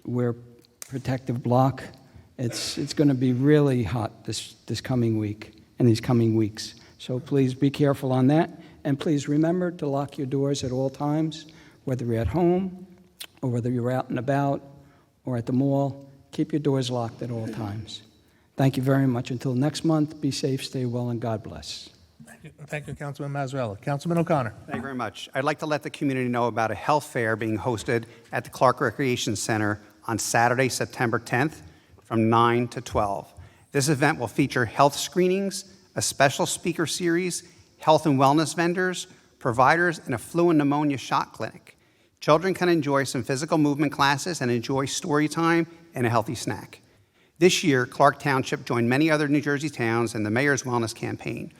wear protective block. It's going to be really hot this coming week and these coming weeks. So please be careful on that. And please remember to lock your doors at all times, whether you're at home or whether you're out and about or at the mall. Keep your doors locked at all times. Thank you very much. Until next month, be safe, stay well, and God bless. Thank you, Councilman Mazzarella. Councilman O'Connor. Thank you very much. I'd like to let the community know about a health fair being hosted at the Clark Recreation Center on Saturday, September 10th from 9 to 12. This event will feature health screenings, a special speaker series, health and wellness vendors, providers, and a flu and pneumonia shot clinic. Children can enjoy some physical movement classes and enjoy story time and a healthy snack. This year, Clark Township joined many other New Jersey towns in the Mayor's Wellness Campaign.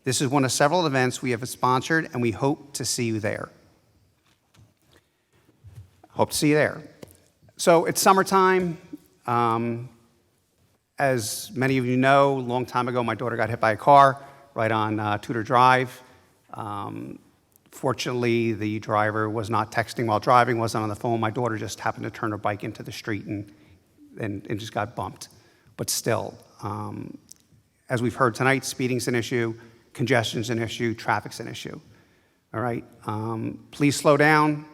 This is one of several events we have sponsored, and we hope to see you there. Hope to see you there. So it's summertime. As many of you know, a long time ago, my daughter got hit by a car right on Tudor Drive. Fortunately, the driver was not texting while driving, wasn't on the phone. My daughter just happened to turn her bike into the street and just got bumped. But still, as we've heard tonight, speeding's an issue, congestion's an issue, traffic's an issue. All right? Please slow down.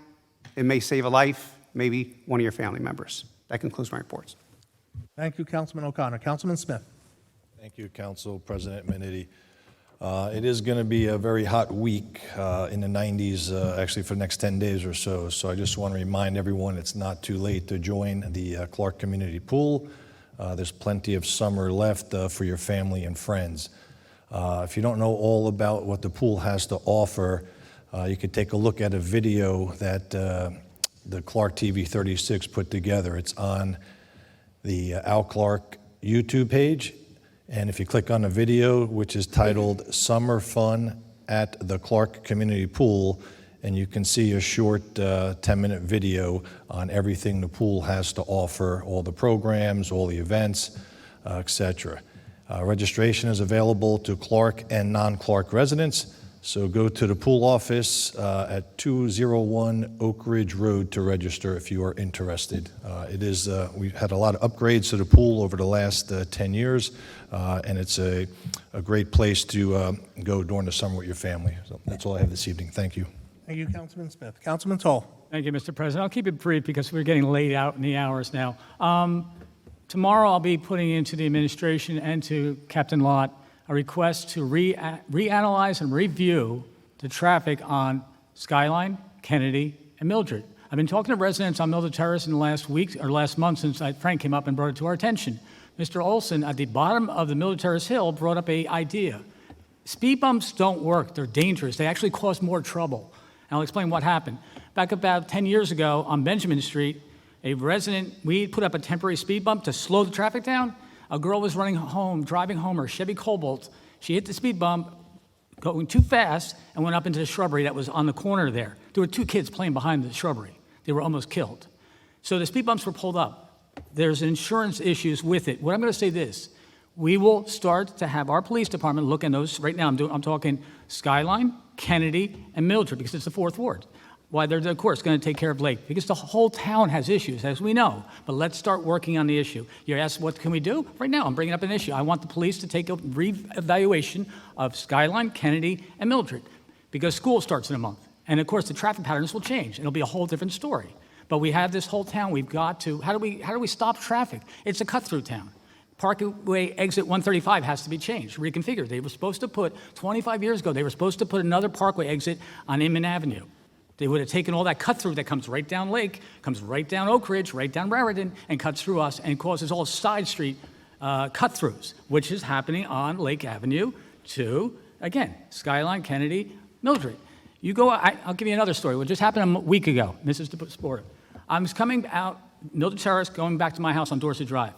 It may save a life, maybe one of your family members. That concludes my reports. Thank you, Councilman O'Connor. Councilman Smith. Thank you, Council President Minetti. It is going to be a very hot week in the 90s, actually for the next 10 days or so. So I just want to remind everyone it's not too late to join the Clark Community Pool. There's plenty of summer left for your family and friends. If you don't know all about what the pool has to offer, you could take a look at a video that the Clark TV 36 put together. It's on the Al Clark YouTube page. And if you click on the video, which is titled Summer Fun at the Clark Community Pool, and you can see a short 10-minute video on everything the pool has to offer, all the programs, all the events, etc. Registration is available to Clark and non-Clark residents, so go to the pool office at 201 Oak Ridge Road to register if you are interested. We've had a lot of upgrades to the pool over the last 10 years, and it's a great place to go during the summer with your family. So that's all I have this evening. Thank you. Thank you, Councilman Smith. Councilman Toll. Thank you, Mr. President. I'll keep it brief because we're getting late out in the hours now. Tomorrow I'll be putting into the administration and to Captain Lott a request to reanalyze and review the traffic on Skyline, Kennedy, and Mildred. I've been talking to residents on Mildred Terrace in the last week or last month since Frank came up and brought it to our attention. Mr. Olson, at the bottom of the Mildred Terrace Hill, brought up an idea. Speed bumps don't work. They're dangerous. They actually cause more trouble. And I'll explain what happened. Back about 10 years ago on Benjamin Street, a resident, we put up a temporary speed bump to slow the traffic down. A girl was driving home her Chevy Cobalt. She hit the speed bump, going too fast, and went up into the shrubbery that was on the corner there. There were two kids playing behind the shrubbery. They were almost killed. So the speed bumps were pulled up. There's insurance issues with it. What I'm going to say this, we will start to have our police department look at those. Right now I'm talking Skyline, Kennedy, and Mildred, because it's the 4th Ward. Why they're, of course, going to take care of Lake, because the whole town has issues, as we know. But let's start working on the issue. You asked, what can we do? Right now, I'm bringing up an issue. I want the police to take a re-evaluation of Skyline, Kennedy, and Mildred, because school starts in a month. And, of course, the traffic patterns will change. It'll be a whole different story. But we have this whole town. We've got to, how do we stop traffic? It's a cut-through town. Parkway exit 135 has to be changed, reconfigured. They were supposed to put, 25 years ago, they were supposed to put another Parkway exit on Inman Avenue. They would have taken all that cut-through that comes right down Lake, comes right down Oak Ridge, right down Raritan, and cuts through us and causes all side street cut-throughs, which is happening on Lake Avenue to, again, Skyline, Kennedy, Mildred. You go, I'll give you another story. What just happened a week ago. This is the sport. I was coming out Mildred Terrace, going back to my house on Dorset Drive.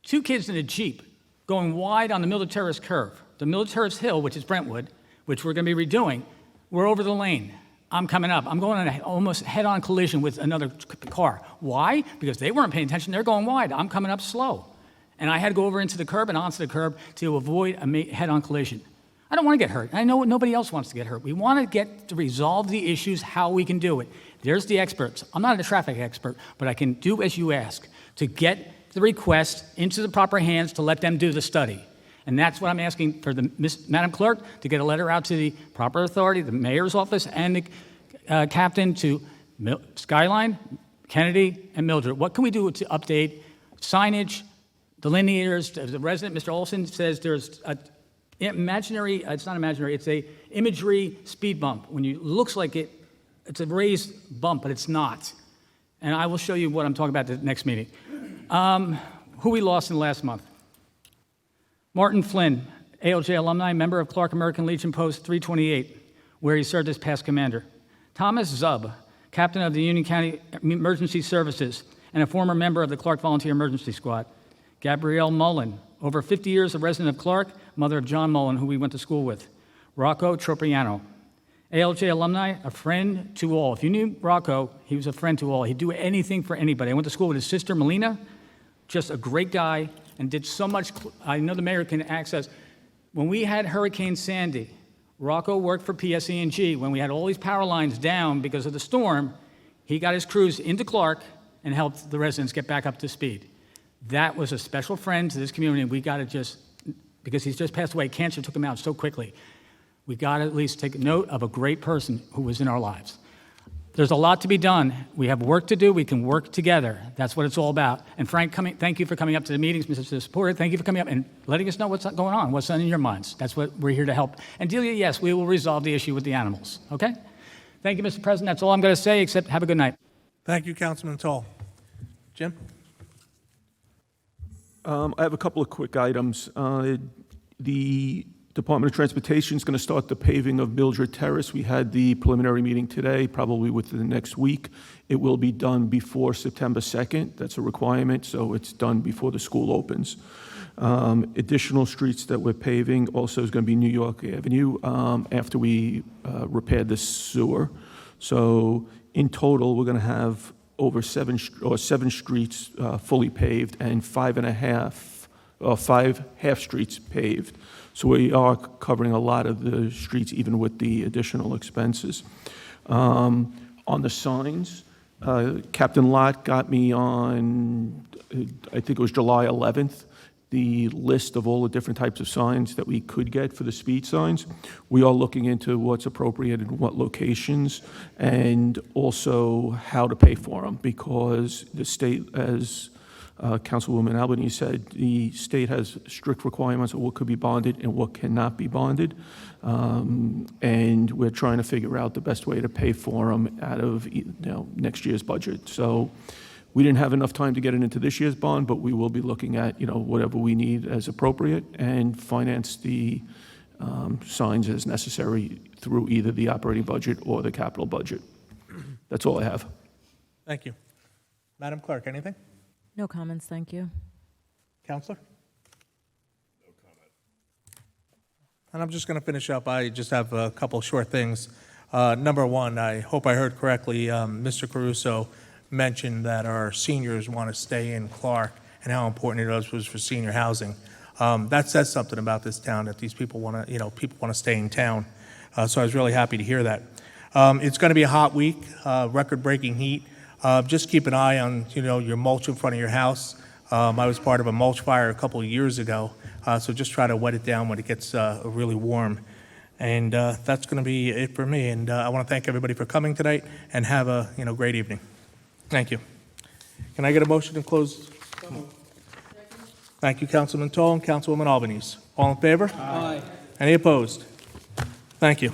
Two kids in a Jeep going wide on the Mildred Terrace curve. The Mildred Terrace Hill, which is Brentwood, which we're going to be redoing, we're over the lane. I'm coming up. I'm going on an almost head-on collision with another car. Why? Because they weren't paying attention. They're going wide. I'm coming up slow. And I had to go over into the curb and onto the curb to avoid a head-on collision. I don't want to get hurt. I know nobody else wants to get hurt. We want to resolve the issues, how we can do it. There's the experts. I'm not a traffic expert, but I can do as you ask to get the request into the proper hands to let them do the study. And that's what I'm asking for the Madam Clerk to get a letter out to the proper authority, the mayor's office, and the captain to Skyline, Kennedy, and Mildred. What can we do to update signage, delineators? The resident, Mr. Olson, says there's a imaginary, it's not imaginary, it's a imagery speed bump. When you looks like it's a raised bump, but it's not. And I will show you what I'm talking about at the next meeting. Who we lost in the last month. Martin Flynn, ALJ alumni, member of Clark American Legion Post 328, where he served as past commander. Thomas Zub, captain of the Union County Emergency Services and a former member of the Clark Volunteer Emergency Squad. Gabrielle Mullen, over 50 years a resident of Clark, mother of John Mullen, who we went to school with. Rocco Tropiano, ALJ alumni, a friend to all. If you knew Rocco, he was a friend to all. He'd do anything for anybody. I went to school with his sister, Melina, just a great guy, and did so much. I know the mayor can access. When we had Hurricane Sandy, Rocco worked for PSE&G. When we had all these power lines down because of the storm, he got his crews into Clark and helped the residents get back up to speed. That was a special friend to this community, and we got to just, because he's just passed away, cancer took him out so quickly. We got to at least take note of a great person who was in our lives. There's a lot to be done. We have work to do. We can work together. That's what it's all about. And Frank, thank you for coming up to the meetings, Mr. Supporter. Thank you for coming up and letting us know what's going on, what's on in your minds. That's what we're here to help. And Delia, yes, we will resolve the issue with the animals, okay? Thank you, Mr. President. That's all I'm going to say, except have a good night. Thank you, Councilman Toll. Jim? I have a couple of quick items. The Department of Transportation is going to start the paving of Mildred Terrace. We had the preliminary meeting today, probably within the next week. It will be done before September 2nd. That's a requirement, so it's done before the school opens. Additional streets that we're paving also is going to be New York Avenue after we repair the sewer. So in total, we're going to have over seven streets fully paved and 5 half streets paved. So we are covering a lot of the streets, even with the additional expenses. On the signs, Captain Lott got me on, I think it was July 11th, the list of all the different types of signs that we could get for the speed signs. We are looking into what's appropriate in what locations and also how to pay for them, because the state, as Councilwoman Albany said, the state has strict requirements of what could be bonded and what cannot be bonded. And we're trying to figure out the best way to pay for them out of next year's budget. So we didn't have enough time to get it into this year's bond, but we will be looking at whatever we need as appropriate and finance the signs as necessary through either the operating budget or the capital budget. That's all I have. Thank you. Madam Clerk, anything? No comments, thank you. Counselor? No comment. And I'm just going to finish up. I just have a couple short things. Number one, I hope I heard correctly, Mr. Caruso mentioned that our seniors want to stay in Clark and how important it was for senior housing. That says something about this town, that these people want to, people want to stay in town. So I was really happy to hear that. It's going to be a hot week, record-breaking heat. Just keep an eye on, your mulch in front of your house. I was part of a mulch fire a couple of years ago, so just try to wet it down when it gets really warm. And that's going to be it for me. And I want to thank everybody for coming tonight and have a great evening. Thank you. Can I get a motion to close? Thank you, Councilman Toll and Councilwoman Albanese. All in favor? Aye. Any opposed? Thank you.